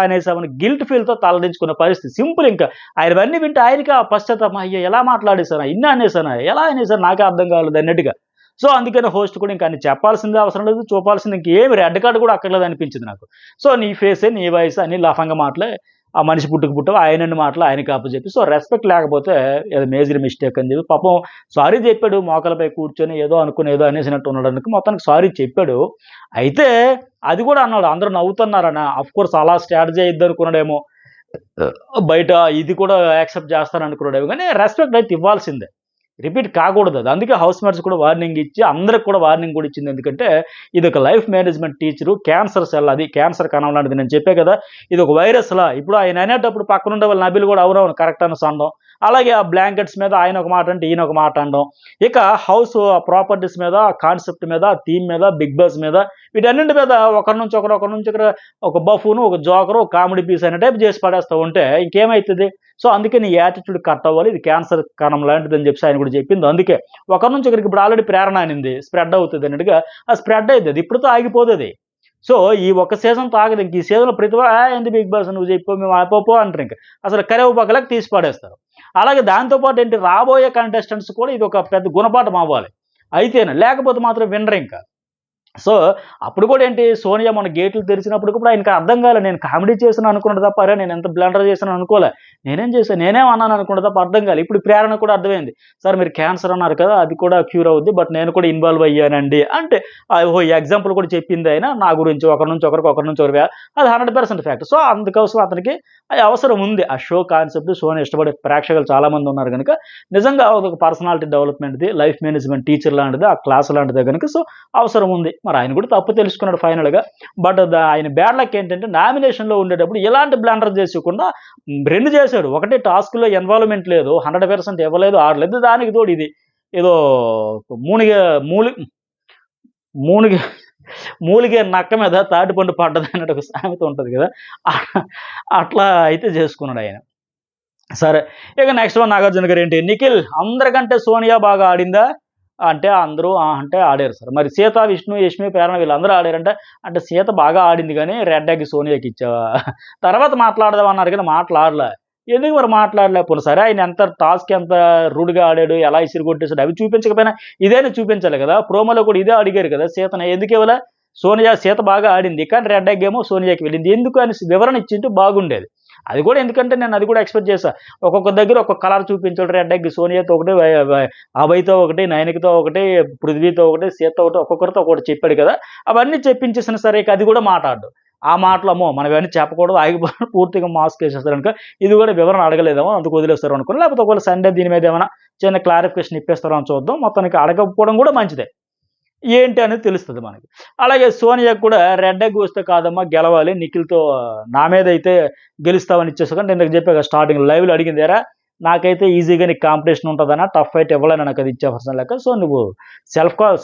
అనేసామని గిల్ట్ ఫీల్‌తో తలదించుకున్న పరిస్థితి. సింపుల్ ఇంకా. ఆయనవన్నీ వింటే ఆయనకే ఆ పశ్చాత్తాపం. అయ్యో! ఎలా మాట్లాడేసానా? ఇన్ని అనేసానా? ఎలా అనేసాను నాకే అర్థం కాలేదు అన్నట్టుగా. సో, అందుకని హోస్ట్ కూడా ఇంక అన్ని చెప్పాల్సిందే అవసరం లేదు. చూపాల్సింది ఇంకేమి రెడ్ కార్డ్ కూడా అక్కర్లేదు అనిపించింది నాకు. సో, నీ ఫేసే, నీ వాయిసే అన్ని లఫంగా మాటలే. ఆ మనిషి పుట్టవు ఆయనన్ని మాటలు ఆయనకి అప్పజెప్పి. సో, రెస్పెక్ట్ లేకపోతే అది మేజర్ మిస్టేక్ అని చెప్పి పాపం సారీ చెప్పాడు. మోకాళ్ళపై కూర్చొని ఏదో అనుకుని ఏదో అనేసినట్టు ఉన్నాడనుకో మొత్తానికి సారీ చెప్పాడు. అయితే అది కూడా అన్నాడు. అందరూ నవ్వుతున్నారనా? ఆఫ్‌కోర్స్ అలా స్ట్రాటజీ అయిద్దనుకున్నాడేమో. బయట ఇది కూడా యాక్సెప్ట్ చేస్తాననుకున్నాడేమో గానీ రెస్పెక్ట్ అయితే ఇవ్వాల్సిందే. రిపీట్ కాకూడదది. అందుకే హౌస్ మేట్స్ కూడా వార్నింగ్ ఇచ్చి, అందరికి కూడా వార్నింగ్ కూడా ఇచ్చింది. ఎందుకంటే, ఇదొక life management teacher. Cancer cell అది. క్యాన్సర్ కణం లాంటిది. నేను చెప్పా కదా! ఇదొక వైరస్‌లా. ఇప్పుడు ఆయన అనేటప్పుడు పక్కనుండే వాళ్ళ నబీల్ కూడా అవునవును కరెక్ట్ అనేసి అనడం. అలాగే ఆ బ్లాంకెట్స్ మీద ఆయన ఒక మాట అంటే, ఈయన ఒక మాట అనడం. ఇక హౌస్ ప్రాపర్టీస్ మీద, కాన్సెప్ట్ మీద, థీమ్ మీద, బిగ్ బాస్ మీద వీటన్నింటి మీద ఒకరి నుంచి ఒకరు ఒక బఫూను, ఒక జోకరు, ఒక కామెడీ పీస్ అనే టైప్ చేసి పడేస్తా ఉంటే ఇంకేమైతది? సో, అందుకే నీ యాటిట్యూడ్ కట్ అవ్వాలి. ఇది క్యాన్సర్ కణం లాంటిదని చెప్పేసి ఆయన కూడా చెప్పింది అందుకే. ఒకరి నుంచి ఒకరికి ఇప్పుడు ఆల్రెడీ ప్రేరణ అనింది. స్ప్రెడ్ అవుతది అన్నట్టుగా. అది స్ప్రెడ్ అయిద్దది. ఇప్పటితో ఆగిపోదది. సో, ఈ ఒక్క సీజన్‌తో ఆగదు. ఇంక ఈ సీజన్‌లో ప్రతి ఏంది బిగ్ బాస్ నువ్వు చెప్పు మేము పో అంటారింక. అసలు కరివేపాకులాగా తీసి పడేస్తారు. అలాగే దాంతో పాటు ఏంటి రాబోయే కంటెస్టెంట్స్ కూడా ఇదొక పెద్ద గుణపాఠం అవ్వాలి. అయితేనే. లేకపోతే మాత్రం వినరింక. సో, అప్పుడు కూడా ఏంటి సోనియా మొన్న గేట్లు తెరిచినప్పుడు కూడా ఆయనకి అర్థం కాలే. నేను కామెడీ చేశాను అనుకున్నాడు తప్ప, అరే నేను ఎంత బ్లండర్ చేశాను అనుకోలే. నేనేం చేశాను, నేనేం అన్నాను అనుకున్నా తప్ప అర్థం కాలే. ఇప్పుడు ప్రేరణ కూడా అర్థమైంది. సార్ మీరు క్యాన్సర్ అన్నారు కదా! అది కూడా క్యూర్ అవుద్ది. బట్ నేను కూడా ఇన్వాల్వ్ అయ్యానండి. అంటే ఓహో! ఈ ఎగ్జాంపుల్ కూడా చెప్పింది ఆయన నా గురించి ఒకరి నుంచి ఒకరికి అది 100% ఫ్యాక్ట్. సో, అందుకోసం అతనికి అవసరం ఉంది. ఆ షో కాన్సెప్ట్ షోని ఇష్టపడే ప్రేక్షకులు చాలా మంది ఉన్నారు గనుక నిజంగా అదొక పర్సనాలిటీ డెవలప్‌మెంట్‌ది, లైఫ్ మేనేజ్‌మెంట్ టీచర్ లాంటిది, ఆ క్లాస్ లాంటిదే గనుక సో, అవసరం ఉంది. మరి ఆయన కూడా తప్పు తెలుసుకున్నాడు ఫైనల్‌గా. బట్ ఆయన బ్యాడ్ లక్ ఏంటంటే నామినేషన్‌లో ఉండేటప్పుడు ఎలాంటి బ్లండర్ చేసేయకుండా 2 చేశాడు. ఒకటి టాస్క్‌లో ఇన్వాల్వ్‌మెంట్ లేదు. 100% ఇవ్వలేదు, ఆడలేదు. దానికి తోడు ఇది ఏదో మూనిగ మూలి మూనిగ మూలిగే నక్క మీద తాటిపండు పడ్డదన్నట్టు ఒక సామెత ఉంటది కదా! అట్లా అయితే చేసుకున్నాడాయన. సరే. ఇక నెక్స్ట్ వన్ నాగార్జున గారేంటి, నిఖిల్ అందరికంటే సోనియా బాగా ఆడిందా? అంటే అందరూ ఆ! అంటే ఆడారు సార్. మరి సీత, విష్ణు, యష్మి, ప్రేరణ వీళ్ళందరూ ఆడారంటే, అంటే సీత బాగా ఆడింది గానీ రెడ్ ఎగ్ సోనియాకి ఇచ్చావా? తర్వాత మాట్లాడదాం అన్నారు కానీ మాట్లాడలే. ఎందుకు మరి మాట్లాడలే? పోనీ సరే ఆయన ఎంత టాస్క్ ఎంత రూడ్‌గా ఆడాడు, ఎలా ఇసిరిగొట్టేసాడు అవి చూపించకపోయినా ఇదైనా చూపించాలి కదా! ప్రోమోలో కూడా ఇదే అడిగారు కదా! సీతని ఎందుకివ్వలే? సీత బాగా ఆడింది. కానీ రెడ్ ఎగ్ ఏమో సోనియాకి వెళ్ళింది. ఎందుకు అనేసి వివరణ ఇచ్చింటే బాగుండేది. అది కూడా ఎందుకంటే నేను అది కూడా ఎక్స్‌పెక్ట్ చేశా. ఒక్కొక్క దగ్గర ఒక్కొక్క కలర్ చూపించాడు. రెడ్ ఎగ్ సోనియాతో ఒకటి, వై వై అభయ్‌తో ఒకటి, నయనికతో ఒకటి, పృథ్వీతో ఒకటి, సీతతో ఒకటి ఒక్కొక్కరితో ఒక్కొక్కటి చెప్పాడు కదా! అవన్నీ చెప్పించేసినా సరే ఇక అది కూడా మాటాడడు. ఆ మాటలు అమ్మో మనం ఇవన్నీ చెప్పకూడదు ఆగిపోవడం పూర్తిగా మాస్క్ వేసేస్తారు కనుక ఇది కూడా వివరణ అడగలేదేమో అందుకు వదిలేస్తారు అనుకుని, లేకపోతే ఒకవేళ సండే దీని మీద ఏమైనా చిన్న క్లారిఫికేషన్ ఇప్పేస్తారో అని చూద్దాం. మొత్తానికి అడగకపోవడం కూడా మంచిదే. ఏంటి అనేది తెలుస్తది మనకి. అలాగే సోనియాకి కూడా రెడ్ ఎగ్ వస్తే కాదమ్మా గెలవాలి. నిఖిల్‌తో నా మీదైతే గెలుస్తావని ఇచ్చేసావు కానీ ఇందాక చెప్పా కదా స్టార్టింగ్‌లో లైవ్‌లో అడిగింది. "ఏరా నాకైతే ఈజీగా నీకు కాంపిటీషన్ ఉంటదన్నా, టఫ్ ఫైట్ ఇవ్వలేను నాకు అది ఇచ్చే పర్సన్ లెక్క. సో నువ్వు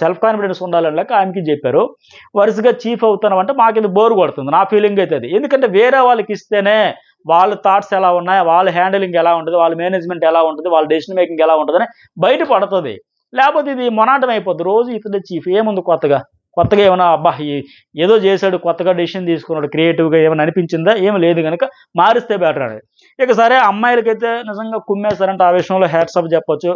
సెల్ఫ్ కాన్ఫిడెన్స్ ఉండాలని లెక్క" ఆమెకి చెప్పారు. వరుసగా చీఫ్ అవుతున్నావంటే మాకిది బోర్ కొడుతుంది. నా ఫీలింగ్ అయితే అది. ఎందుకంటే వేరే వాళ్ళకి ఇస్తేనే వాళ్ళ థాట్స్ ఎలా ఉన్నాయి, వాళ్ళ హ్యాండిలింగ్ ఎలా ఉంటది, వాళ్ళ మేనేజ్‌మెంట్ ఎలా ఉంటది, వాళ్ళ డెసిషన్ మేకింగ్ ఎలా ఉంటదని బయట పడతది. లేపోతే ఇది మొనాటం అయిపోద్ది. రోజు ఇతనే చీఫ్. ఏముంది కొత్తగా? కొత్తగా ఏమన్నా అబ్బా! ఏదో చేశాడు, కొత్తగా డెసిషన్ తీసుకున్నాడు, క్రియేటివ్‌గా ఏమన్నా అనిపించిందా? ఏమి లేదు గనక మారిస్తే బెటర్ అని. ఇక సరే అమ్మాయిలకైతే నిజంగా కుమ్మేశారంటే ఆ విషయంలో హ్యాట్స్ ఆఫ్ చెప్పొచ్చు.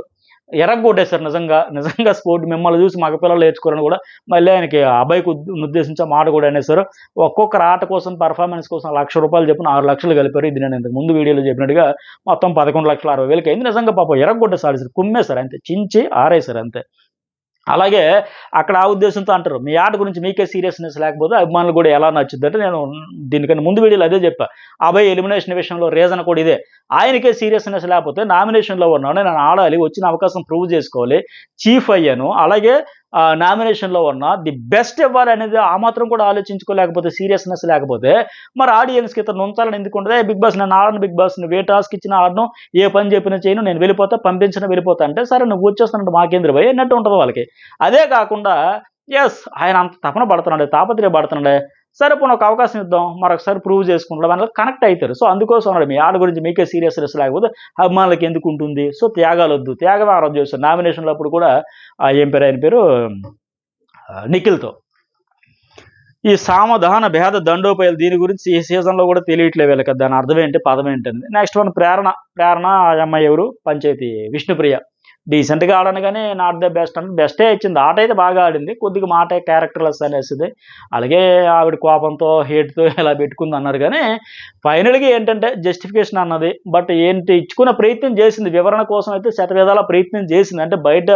ఎరగ్గొట్టేశారు నిజంగా. నిజంగా స్పోర్ట్ మిమ్మల్ని చూసి మగ పిల్లలు నేర్చుకోరని కూడా మళ్ళీ ఆయనకి ఆ అబ్బాయికి ఉద్దేశించి ఆ మాట కూడా అనేశారు. ఒక్కొక్కరు ఆట కోసం, పెర్ఫార్మన్స్ కోసం రూ. 1,00,000 చొప్పున 6,00,000 కలిపారు. ఇది నేను ఇంతకు ముందు వీడియోలో చెప్పినట్టుగా మొత్తం 11,60,000 అయింది. నిజంగా పాపం ఎరగ్గొట్టేసాడేసారు. కుమ్మేశారు అంతే. చించి ఆరేశారు అంతే. అలాగే అక్కడ ఆ ఉద్దేశంతో అంటారు. మీ ఆట గురించి మీకే సీరియస్‌నెస్ లేకపోతే అభిమానులకు కూడా ఎలా నచ్చుద్దంటే నేను దీనికన్నా ముందు వీడియోలో అదే చెప్పా. అభయ్ ఎలిమినేషన్ విషయంలో రీజన్ కూడా ఇదే. ఆయనకే సీరియస్‌నెస్ లేకపోతే నామినేషన్‌లో ఉన్నాను. నేను ఆడాలి. వచ్చిన అవకాశం ప్రూవ్ చేసుకోవాలి. చీఫ్ అయ్యాను. అలాగే నామినేషన్‌లో ఉన్నా. ది బెస్ట్ ఇవ్వాలనేది ఆ మాత్రం కూడా ఆలోచించుకోలేకపోతే సీరియస్‌నెస్ లేకపోతే మరి ఆడియన్స్‌కి ఇతన్ని ఉంచాలని ఎందుకుంటది? "ఏయ్ బిగ్ బాస్ నేను ఆడను బిగ్ బాస్. నువ్వు ఏ టాస్క్ ఇచ్చినా ఆడను. ఏ పని చెప్పినా చేయను. నేను వెళ్ళిపోతా. పంపించినా వెళ్ళిపోతా" అంటే సరే నువ్వు వచ్చేస్తానంటే మాకేందిరా భయ్ అన్నట్టు ఉంటది వాళ్ళకి. అదే కాకుండా యెస్ ఆయన అంత తపన పడుతున్నాడే, తాపత్రయపడుతున్నాడే. సరే పోనీ ఒక అవకాశం ఇద్దాం. మరొకసారి ప్రూవ్ చేసుకుంటాం అని కనెక్ట్ అయితారు. సో అందుకోసం అన్నాడు. మీ ఆట గురించి మీకే సీరియస్‌నెస్ లేకపోతే అభిమానులకి ఎందుకుంటుంది? సో త్యాగాలొద్దు. త్యాగమే ఆ రోజు చేశారు. నామినేషన్‌లో అప్పుడు కూడా ఏం పేరు ఆయన పేరు నిఖిల్‌తో. ఈ సామధాన భేద దండోపాయాలు దీని గురించి ఈ సీజన్‌లో కూడా తెలియట్లేదు వీళ్ళకి. దాని అర్థం ఏంటి? పదం ఏంటని. నెక్స్ట్ వన్ ప్రేరణ. ప్రేరణ ఆ అమ్మాయి ఎవరు? పంచాయతీ విష్ణుప్రియ. డీసెంట్‌గా ఆడాను గానీ నాట్ ద బెస్ట్ అంటే బెస్టే ఇచ్చింది. ఆట అయితే బాగా ఆడింది. కొద్దిగా మాటే క్యారెక్టర్‌లెస్ అనేసిది. అలాగే ఆవిడ కోపంతో, హేట్‌తో ఇలా పెట్టుకుందన్నారు గానీ, ఫైనల్‌గా ఏంటంటే జస్టిఫికేషన్ అన్నది. బట్ ఏంటి ఇచ్చుకునే ప్రయత్నం చేసింది. వివరణ కోసం అయితే శతవిధాలా ప్రయత్నం చేసింది. అంటే బయట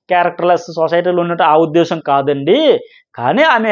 క్యారెక్టర్‌లెస్ సొసైటీలో ఉన్నట్టు ఆ ఉద్దేశ్యం కాదండి. కానీ ఆమె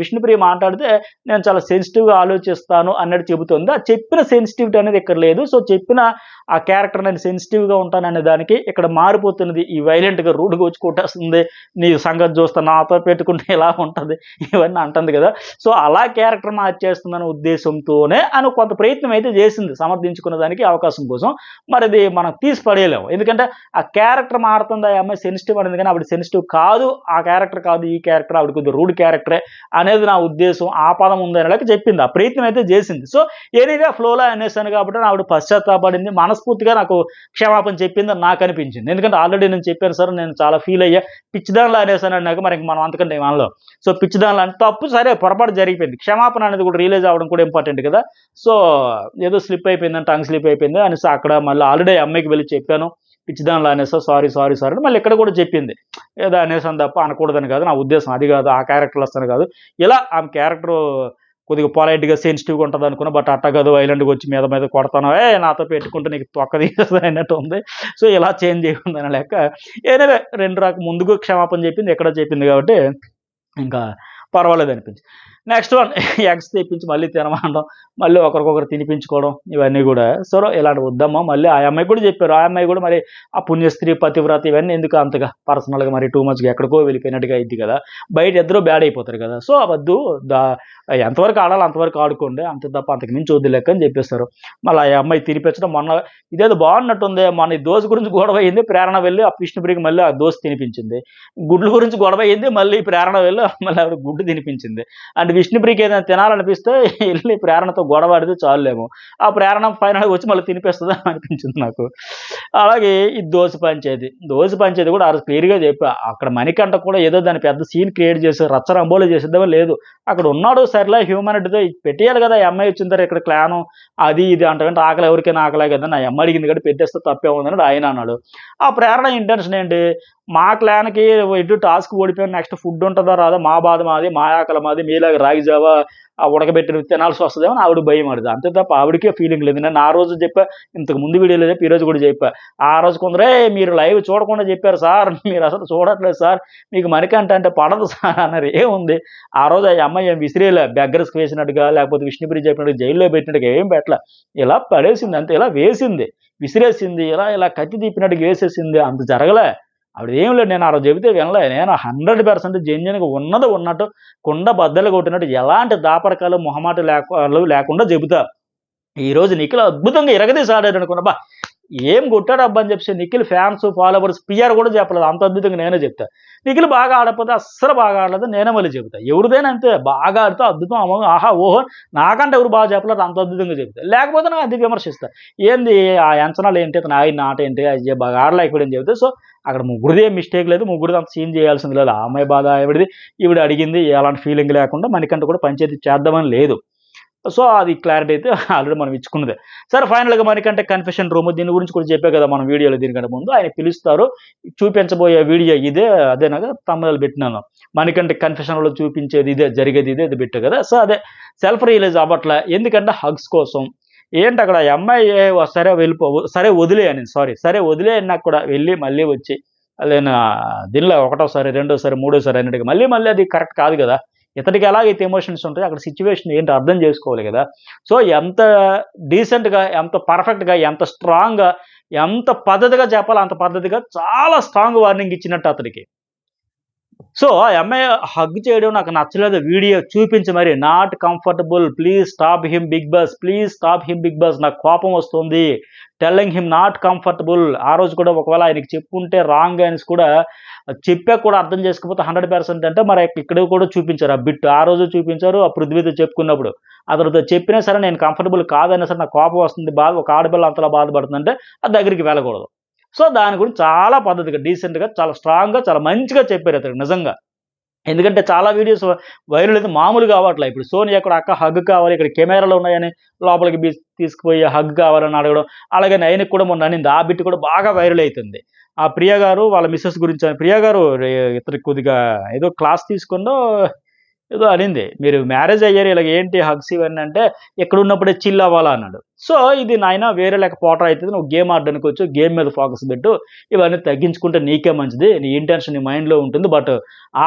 విష్ణుప్రియ మాట్లాడితే నేను చాలా సెన్సిటివ్‌గా ఆలోచిస్తాను అన్నట్టు చెబుతుంది. ఆ చెప్పిన సెన్సిటివిటీ అనేది ఇక్కడ లేదు. సో, చెప్పిన ఆ క్యారెక్టర్ నేను సెన్సిటివ్‌గా ఉంటాననే దానికి ఇక్కడ మారిపోతున్నది. ఈ వైలెంట్‌గా రూడ్‌గా వచ్చి కొట్టేస్తుంది. నీ సంగతి చూస్తా నాతో పెట్టుకుంటే ఇలా ఉంటది. ఇవన్నీ అంటుంది కదా! సో, అలా క్యారెక్టర్ మార్చేస్తుందనే ఉద్దేశంతోనే అని కొంత ప్రయత్నం అయితే చేసింది. సమర్థించుకునే దానికి అవకాశం కోసం. మరి అది మనం తీసి పడేయలేము. ఎందుకంటే ఆ క్యారెక్టర్ మారుతుంది. ఆ అమ్మాయి సెన్సిటివ్ అనింది కానీ ఆవిడ సెన్సిటివ్ కాదు. ఆ క్యారెక్టర్ కాదు. ఈ క్యారెక్టర్ ఆవిడ కొద్దిగా రూడ్ క్యారెక్టరే అనేది నా ఉద్దేశం. ఆ పదం ఉందనేలాగా చెప్పింది. ఆ ప్రయత్నం అయితే చేసింది. సో, ఎనీవే ఫ్లోలో అనేసాను కాబట్టి ఆవిడ పశ్చాత్తాపడింది. మనస్ఫూర్తిగా నాకు క్షమాపణ చెప్పిందని నాకనిపించింది. ఎందుకంటే ఆల్రెడీ నేను చెప్పాను సార్ నేను చాలా ఫీల్ అయ్యా. పిచ్చిదానిలా అనేసానన్నాక మరి ఇంక మనం అంతకంటే ఏం అనలేం. సో, పిచ్చిదానిలా అంటే తప్పు సరే పొరపాటు జరిగిపోయింది. క్షమాపణ అనేది కూడా రియలైజ్ అవ్వడం కూడా ఇంపార్టెంట్ కదా! సో, ఏదో స్లిప్ అయిపోయిందని టంగ్ స్లిప్ అయిపోయింది అనేసి అక్కడ మళ్ళీ ఆల్రెడీ ఆ అమ్మాయికి వెళ్లి చెప్పాను. పిచ్చిదానిలా అనేసా సారీ, సారీ, సారీ అని మళ్ళీ ఇక్కడ కూడా చెప్పింది. ఏదో అనేసాను తప్ప అనకూడదని కాదు. నా ఉద్దేశ్యం అది కాదు. ఆ క్యారెక్టర్‌లో వస్తాను కాదు. ఇలా ఆమె క్యారెక్టరు కొద్దిగా పొలైట్‌గా, సెన్సిటివ్‌గా ఉంటదనుకున్నా. బట్ అట్టా కాదు వైలెంట్‌గా వచ్చి మీద మీద కొడతాను. ఏయ్! నాతో పెట్టుకుంటే నీకు తొక్క తీసేస్తా అన్నట్టు ఉంది. సో, ఇలా చేంజ్ అయ్యిందనే లెక్క. ఎనీవే 2 ముందుకు క్షమాపణ చెప్పింది. ఇక్కడ చెప్పింది కాబట్టి ఇంకా పర్వాలేదనిపించింది. నెక్స్ట్ వన్ ఎగ్స్ తెప్పించి మళ్ళీ తినమనడం. మళ్ళీ ఒకరికొకరు తినిపించుకోవడం ఇవన్నీ గూడా. సో, ఇలాంటివి వద్దమ్మా మళ్ళీ ఆ అమ్మాయికి కూడా చెప్పారు. ఆ అమ్మాయి కూడా మరి ఆ పుణ్యస్త్రీ, పతివ్రత ఇవన్నీ ఎందుకు అంతగా పర్సనల్‌గా మరి టూ మచ్‌గా ఎక్కడికో వెళ్ళిపోయినట్టుగా అయ్యిద్ది కదా! బయట ఇద్దరు బ్యాడ్ అయిపోతారు కదా! సో, అవద్దు. దా ఎంతవరకు ఆడాలో అంతవరకు ఆడుకోండి. అంతే తప్ప అంతకు మించి వద్దు లెక్క అని చెప్పేసారు. మళ్ళీ ఆ అమ్మాయి తినిపించడం మొన్న ఇదేదో బాగున్నట్టుందే. మొన్న ఈ దోస గురించి గొడవ అయింది. ప్రేరణ వెళ్ళి ఆ విష్ణుప్రియకి మళ్ళీ ఆ దోస తినిపించింది. గుడ్ల గురించి గొడవ అయింది. మళ్ళీ ప్రేరణ వెళ్ళి మళ్ళీ ఆవిడ గుడ్డు తినిపించింది. అంటే విష్ణుప్రియకి ఏదైనా తినాలనిపిస్తే ఎళ్లి ప్రేరణతో గొడవ ఆడితే చాలులేమో. ఆ ప్రేరణ ఫైనల్‌గా వచ్చి మళ్ళీ తినిపిస్తదని అనిపించింది నాకు. అలాగే ఈ దోస పంచేది కూడా ఆ రోజు క్లియర్‌గా చెప్పా. అక్కడ మణికంఠ కూడా ఏదో దాన్ని పెద్ద సీన్ క్రియేట్ చేసి రచ్చరంబోలో చేసేద్దామో లేదు. అక్కడ ఉన్నాడు సర్లే హ్యూమానిటీతో పెట్టేయాలి కదా! ఈ అమ్మాయి వచ్చిన తర్వాత ఇక్కడ క్లాను అది ఇది అంటారంటే ఆకలి ఎవరికైనా ఆకలే కదా! నా అమ్మ అడిగింది కాబట్టి పెట్టేస్తే తప్పేముందని ఆయన అన్నాడు. ఆ ప్రేరణ ఇంటెన్షన్ ఏంటి? మా క్లాన్‌కి టాస్క్ ఓడిపోయాం నెక్స్ట్ ఫుడ్ ఉంటదో రాదో మా బాధ మాది, మా ఆకలి మాది, మీలాగా రాగి జావా ఉడకబెట్టిన తినాల్సి వస్తుందేమో అని ఆవిడ భయం ఆడిది. అంతే తప్ప ఆవిడకే ఫీలింగ్ లేదు. నేను ఆ రోజు చెప్పా, ఇంతకు ముందు వీడియోలో చెప్పి ఈరోజు కూడా చెప్పా. ఆ రోజు కొందరే మీరు లైవ్ చూడకుండా చెప్పారు సార్, మీరు అసలు చూడట్లేదు సార్, మీకు మణికంఠ అంటే పడదు సార్ అన్నారు. ఏముంది ఆ రోజు ఆ అమ్మాయి ఏం విసిరేలే, బెగ్గర్స్కి వేసినట్టుగా లేకపోతే విష్ణుప్రియ చెప్పినట్టుగా జైల్లో పెట్టినట్టుగా ఏం పెట్టలే. ఇలా పడేసింది అంతే, ఇలా వేసింది, విసిరేసింది, ఇలా కత్తి తిప్పినట్టుగా వేసేసింది. అంత జరగలే. ఆవిడ ఏం లేదు, నేను ఆ రోజు చెబితే వినలే. నేను 100% జెన్యూన్గా ఉన్నది ఉన్నట్టు కుండ బద్దలు కొట్టినట్టు ఎలాంటి దాపడకాలు మొహమాట లేకుండా చెబుతా. ఈ రోజు నిఖిల్ అద్భుతంగా ఇరగదీసి ఆడాడు అనుకున్నా. బా ఏం కొట్టాడు అబ్బా అని చెప్పి నిఖిల్ ఫ్యాన్స్ ఫాలోవర్స్ పిఆర్ కూడా చెప్పలేదు, అంత అద్భుతంగా నేనే చెప్తా. నిఖిల్ బాగా ఆడకపోతే అస్సలు బాగా ఆడలేదు నేనే మళ్ళీ చెబుతా. ఎవరిదైనా అంతే, బాగా ఆడితే అద్భుతం అమ్మో ఆహా ఓహో నాకంటే ఎవరు బాగా చెప్పలేదు అంత అద్భుతంగా చెబుతా. లేకపోతే నాకు అది విమర్శిస్తా. ఏంది ఆ అంచనాలు ఏంటి, అతను ఆయన ఆట ఏంటి, అది బాగా ఆడలేకపోయాడని చెబితే. సో అక్కడ ముగ్గురిది ఏం మిస్టేక్ లేదు, ముగ్గురిది అంత సీన్ చేయాల్సింది లేదు. ఆ అమ్మాయి బాధ ఆవిడది, ఈవిడ అడిగింది, ఎలాంటి ఫీలింగ్ లేకుండా మనకంటే కూడా పంచాయతీ చేద్దామని లేదు. సో అది క్లారిటీ అయితే ఆల్రెడీ మనం ఇచ్చుకున్నదే. సరే ఫైనల్‌గా మనకంటే కన్ఫెషన్ రూమ్ దీని గురించి కూడా చెప్పా కదా మనం వీడియోలో, దీనికంటే ముందు ఆయన పిలుస్తారు. చూపించబోయే వీడియో ఇదే, అదేనాగా థంబ్‌నెయిల్ పెట్టినాను. మనకంటే కన్ఫెషన్‌లో చూపించేది ఇదే, జరిగేది ఇదే, ఇది పెట్టా కదా. సో అదే సెల్ఫ్ రియలైజ్ అవ్వట్లే. ఎందుకంటే హగ్స్ కోసం. ఏంటి అక్కడ ఆ అమ్మాయి సరే సరే వదిలేయి అనింది. సరే వదిలేయి అన్నాక కూడా వెళ్ళి మళ్ళీ వచ్చి నేను దీనిలో ఒకటోసారి, రెండోసారి, మూడోసారి అన్నట్టుగా మళ్ళీ మళ్ళీ అది కరెక్ట్ కాదు కదా. ఇతడికి ఎలాగైతే ఎమోషన్స్ ఉంటాయో అక్కడ సిట్యుయేషన్ ఏంటో అర్థం చేసుకోవాలి కదా. సో ఎంత డీసెంట్‌గా, ఎంత పర్ఫెక్ట్‌గా, ఎంత స్ట్రాంగ్‌గా, ఎంత పద్ధతిగా చెప్పాలో అంత పద్ధతిగా చాలా స్ట్రాంగ్ వార్నింగ్ ఇచ్చినట్టు అతడికి. సో ఆ అమ్మాయి హగ్ చేయడం నాకు నచ్చలేదు. వీడియో చూపించి మరి not comfortable, please stop him big boss, please stop him big boss, నాకు కోపం వస్తుంది. Telling him not comfortable. ఆ రోజు కూడా ఒకవేళ ఆయనకి చెప్పుంటే రాంగ్ అనేసి కూడా చెప్పాక కూడా అర్థం చేసుకోకపోతే 100% అంటే మరి ఇక్కడ కూడా చూపించారు ఆ బిట్. ఆ రోజు చూపించారు. ఆ పృథ్వీతో చెప్పుకున్నప్పుడు అతనితో చెప్పినా సరే నేను కంఫర్టబుల్ కాదైనా సరే నాకు కోపం వస్తుంది, బాధ, ఒక ఆడపిల్ల అంతలా బాధపడుతుందంటే ఆ దగ్గరికి వెళ్ళకూడదు. సో దాని గురించి చాలా పద్ధతిగా, డీసెంట్‌గా, చాలా స్ట్రాంగ్‌గా, చాలా మంచిగా చెప్పారు అతను నిజంగా. ఎందుకంటే చాలా వీడియోస్ వైరల్ అయితే మామూలుగా అవ్వట్లే. ఇప్పుడు సోనియా కూడా అక్క హగ్ కావాలి, ఇక్కడ కెమెరాలు ఉన్నాయని లోపలికి తీసుకుపోయి హగ్ కావాలని అడగడం. అలాగే నయనకి కూడా మొన్న అనింది. ఆ బిట్ కూడా బాగా వైరల్ అయితుంది. ఆ ప్రియ గారు వాళ్ళ మిసెస్ గురించి ప్రియ గారు ఇతనికి కొద్దిగా ఏదో క్లాస్ తీసుకుందో ఏదో అనింది. మీరు మ్యారేజ్ అయ్యారు ఇలాగ ఏంటి హగ్స్ ఇవన్నీ అంటే, ఎక్కడున్నప్పుడే చిల్ అవ్వాలా అన్నాడు. సో ఇది నాయన వేరే లెక్క పోటర్ అయితది. నువ్వు గేమ్ ఆడడానికి వచ్చు. గేమ్ మీద ఫోకస్ పెట్టు. ఇవన్నీ తగ్గించుకుంటే నీకే మంచిది. నీ ఇంటెన్షన్ నీ మైండ్‌లో ఉంటుంది. బట్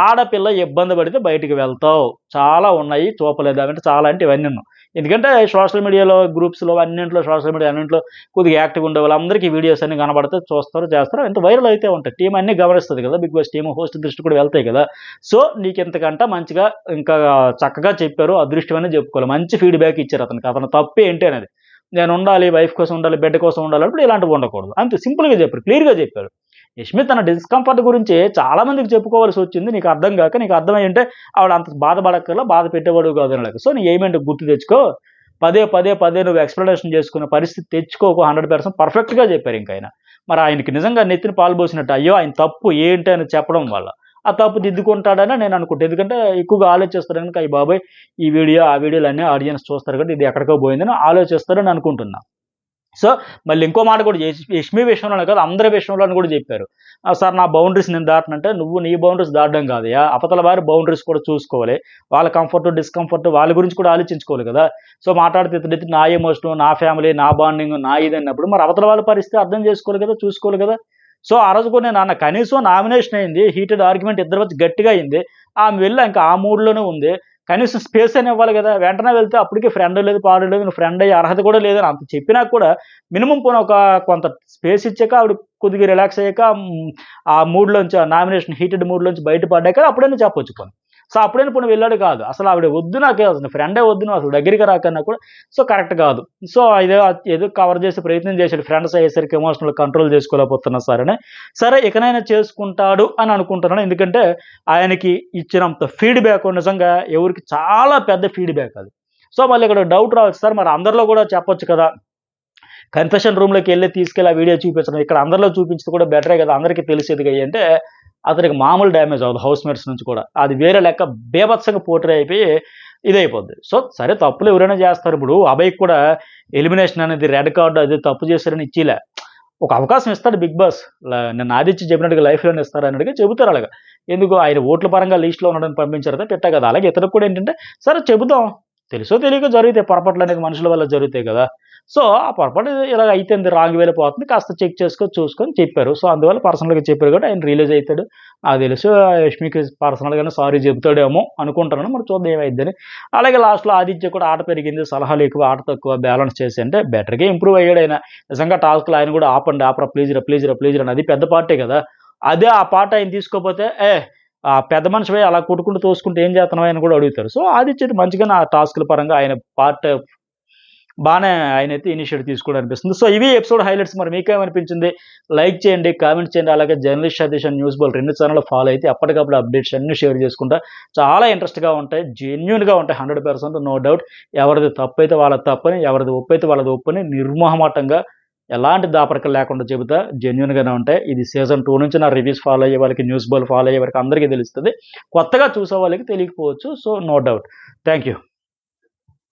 ఆడపిల్ల ఇబ్బంది పడితే బయటికి వెళ్తావు. చాలా ఉన్నాయి చూపలేదు అవంటే చాలా అంటే ఇవన్నీను. ఎందుకంటే సోషల్ మీడియాలో గ్రూప్స్‌లో అన్నింట్లో, సోషల్ మీడియా అన్నింట్లో కొద్దిగా యాక్టివ్‌గా ఉండే వాళ్ళందరికీ వీడియోస్ అన్నీ కనబడితే చూస్తారు, చేస్తారు. ఇంత వైరల్ అయితే ఉంటాయి. టీమ్ అన్నీ గమనిస్తది కదా. బిగ్ బాస్ టీమ్ హోస్ట్ దృష్టి కూడా వెళ్తాయి కదా. సో నీకింతకంట మంచిగా ఇంకా చక్కగా చెప్పారు. అదృష్టం అనే చెప్పుకోవాలి. మంచి ఫీడ్‌బ్యాక్ ఇచ్చారు అతనికి. అతని తప్పు ఏంటి అనేది. నేనుండాలి, వైఫ్ కోసం ఉండాలి, బిడ్డ కోసం ఉండాలి అన్నప్పుడు ఇలాంటివి ఉండకూడదు. అంతే సింపుల్‌గా చెప్పారు. క్లియర్‌గా చెప్పారు. యష్మి తన డిస్కంఫర్ట్ గురించి చాలా మందికి చెప్పుకోవాల్సి వచ్చింది. నీకు అర్థం గాక, నీకు అర్థమై ఉంటే ఆవిడ అంత బాధపడక్కర్లా, బాధ పెట్టేవాడు కాదు అనలేక. సో నీ ఎయిమ్ ఏంటో గుర్తు తెచ్చుకో. పదే నువ్వు ఎక్స్‌ప్లనేషన్ చేసుకునే పరిస్థితి తెచ్చుకోకు. 100% పర్ఫెక్ట్‌గా చెప్పారు ఇంకాయన. మరి ఆయనకి నిజంగా నెత్తిన పాలు పోసినట్టు అయ్యో! ఆయన తప్పు ఏంటి అని చెప్పడం వల్ల ఆ తప్పు దిద్దుకుంటాడని నేను అనుకుంటా. ఎందుకంటే ఎక్కువగా ఆలోచిస్తారు గనుక అయ్య బాబోయ్! ఈ వీడియో, ఆ వీడియోలన్నీ ఆడియన్స్ చూస్తారు కాబట్టి ఇది ఎక్కడికో పోయిందని ఆలోచిస్తారని అనుకుంటున్నా. సో, మళ్ళీ ఇంకో మాట కూడా యష్మి విషయంలోనే కాదు, అందరి విషయంలోను కూడా చెప్పారు. సార్ నా బౌండరీస్ నేను దాటనంటే, నువ్వు నీ బౌండరీస్ దాటడం కాదయ్యా, అవతల వారి బౌండరీస్ కూడా చూసుకోవాలి. వాళ్ళ కంఫర్ట్, డిస్కంఫర్ట్ వాళ్ళ గురించి కూడా ఆలోచించుకోవాలి కదా. సో, మాట్లాడితే ఇతడితే నా ఎమోషను, నా ఫ్యామిలీ, నా బాండింగ్, నా ఇది అన్నప్పుడు మరి అవతల వాళ్ళ పరిస్థితి అర్థం చేసుకోవాలి కదా, చూసుకోవాలి కదా. సో, ఆ రోజు కూడా నేను అన్న కనీసం నామినేషన్ అయింది. హీటెడ్ ఆర్గ్యుమెంట్ ఇద్దరి మధ్య గట్టిగా అయింది. ఆమె వెళ్ళి ఇంకా ఆ మూడ్‌లోనే ఉంది. కనీసం స్పేస్ అయినా ఇవ్వాలి గదా. వెంటనే వెళ్తే అప్పటికి ఫ్రెండ్ లేదు, పాడు లేదు. నువ్వు ఫ్రెండ్ అయ్యే అర్హత కూడా లేదని అంత చెప్పినా కూడా మినిమమ్ పోనీ కొంత స్పేస్ ఇచ్చాక ఆవిడ కొద్దిగా రిలాక్స్ అయ్యాక ఆ మూడ్‌లోంచి, ఆ నామినేషన్ హీటెడ్ మూడ్‌లోంచి బయట పడ్డాక అప్పుడైనా చెప్పొచ్చు పోనీ. సో, అప్పుడైనా పోనీ వెళ్ళాడు కాదు. అసలు ఆవిడ వద్దు నాకే, అసలు ఫ్రెండే వద్దు, నువ్వు అసలు దగ్గరికి రాకన్నా కూడా సో, కరెక్ట్ కాదు. సో, ఏదో కవర్ చేసే ప్రయత్నం చేశాడు. ఫ్రెండ్స్ అయ్యేసరికి ఎమోషనల్ కంట్రోల్ చేసుకోలేకపోతున్నా సార్ అని. సరే ఇకనైనా చేసుకుంటాడు అని అనుకుంటున్నాను. ఎందుకంటే ఆయనకి ఇచ్చినంత ఫీడ్‌బ్యాక్ నిజంగా ఎవరికి చాలా పెద్ద ఫీడ్‌బ్యాక్ అది. సో, మళ్ళీ ఇక్కడ డౌట్ రావచ్చు సార్, మరి అందరిలో కూడా చెప్పొచ్చు కదా. కన్ఫెషన్ రూమ్‌లోకెళ్ళి తీసుకెళ్ళి ఆ వీడియో చూపించడం. ఇక్కడ అందరిలో చూపించేది కూడా బెటరే కదా, అందరికీ తెలిసేదిగా అంటే అతనికి మామూలు డ్యామేజ్ అవ్వదు హౌస్ మేట్స్ నుంచి కూడా. అది వేరే లెక్క బీభత్సంగా పోర్ట్రే అయిపోయి ఇదైపోద్ది. సో, సరే తప్పులు ఎవరైనా చేస్తారు. ఇప్పుడు అభయ్‌కి కూడా ఎలిమినేషన్ అనేది రెడ్ కార్డ్ అది తప్పు చేశారని ఇచ్చిలే. ఒక అవకాశం ఇస్తాడు బిగ్ బాస్. నిన్న ఆదిత్య చెప్పినట్టుగా లైఫ్‌లోనే ఇస్తారు అన్నట్టుగా చెబుతారు అలాగా. ఎందుకు ఆయన ఓట్ల పరంగా లిస్ట్‌లో ఉన్నాడని పంపించారు కదా! పెట్టా కదా! అలాగే ఇతనికి కూడా ఏంటంటే సరే చెబుదాం. తెలుసో తెలియకో జరుగుతాయి పొరపాట్లనేది మనుషుల వల్ల జరుగుతాయి కదా! సో, ఆ పొరపాటు ఇలాగ అయితుంది రాంగ్ వేలో పోతుంది. కాస్త చెక్ చేసుకొని చూసుకొని చెప్పారు. సో, అందువల్ల పర్సనల్‌గా చెప్పారు కాబట్టి ఆయన రిలీజ్ అయితాడు. నాకు తెలుసు యష్మికి పర్సనల్‌గానే సారీ చెబుతాడేమో అనుకుంటున్నాను. మరి చూద్దాం ఏమైద్దని. అలాగే లాస్ట్‌లో ఆదిత్య కూడా ఆట పెరిగింది. సలహాలు ఎక్కువ, ఆట తక్కువ బ్యాలెన్స్ చేసి అంటే బెటర్‌గా ఇంప్రూవ్ అయ్యాడాయన. నిజంగా టాస్క్‌లో ఆయన కూడా ఆపండి ఆపరా ప్లీజ్‌రా, ప్లీజ్‌రా, ప్లీజ్‌రా అని అది పెద్ద పార్టే కదా! అదే ఆ పార్ట్ ఆయన తీసుకోపోతే ఆ పెద్ద మనిషివై అలా కొట్టుకుంటూ, తోసుకుంటూ ఏం చేత్తన్నావు అని కూడా అడుగుతారు. సో, ఆదిత్యది మంచిగానే ఆ టాస్క్‌ల పరంగా ఆయన పార్ట్ బానే ఆయనైతే ఇనిషియేటివ్ తీసుకోవడం అనిపిస్తుంది. సో, ఇవి ఎపిసోడ్ హైలైట్స్. మరి మీకేమనిపించింది? లైక్ చేయండి, కామెంట్ చేయండి. అలాగే జర్నలిస్ట్ సతీష్ అండ్ న్యూస్ బోల్ 2 ఛానెల్‌లు ఫాలో అయితే అప్పటికప్పుడు అప్డేట్స్ అన్నీ షేర్ చేసుకుంటా. చాలా ఇంట్రెస్ట్‌గా ఉంటాయి. జెన్యూన్‌గా ఉంటాయి 100% నో డౌట్. ఎవరిది తప్పైతే వాళ్ళది తప్పని, ఎవరిది ఒప్పైతే వాళ్ళది ఒప్పని నిర్మొహమాటంగా ఎలాంటి దాపరికలు లేకుండా చెబుతా. జెన్యూన్‌గానే ఉంటాయి. ఇది సీజన్ 2 నుంచి నా రివ్యూస్ ఫాలో అయ్యే వాళ్ళకి, న్యూస్ బోల్ ఫాలో అయ్యే వారికి అందరికీ తెలుస్తది. కొత్తగా చూసే వాళ్ళకి తెలియకపోవచ్చు. So, no doubt. Thank you.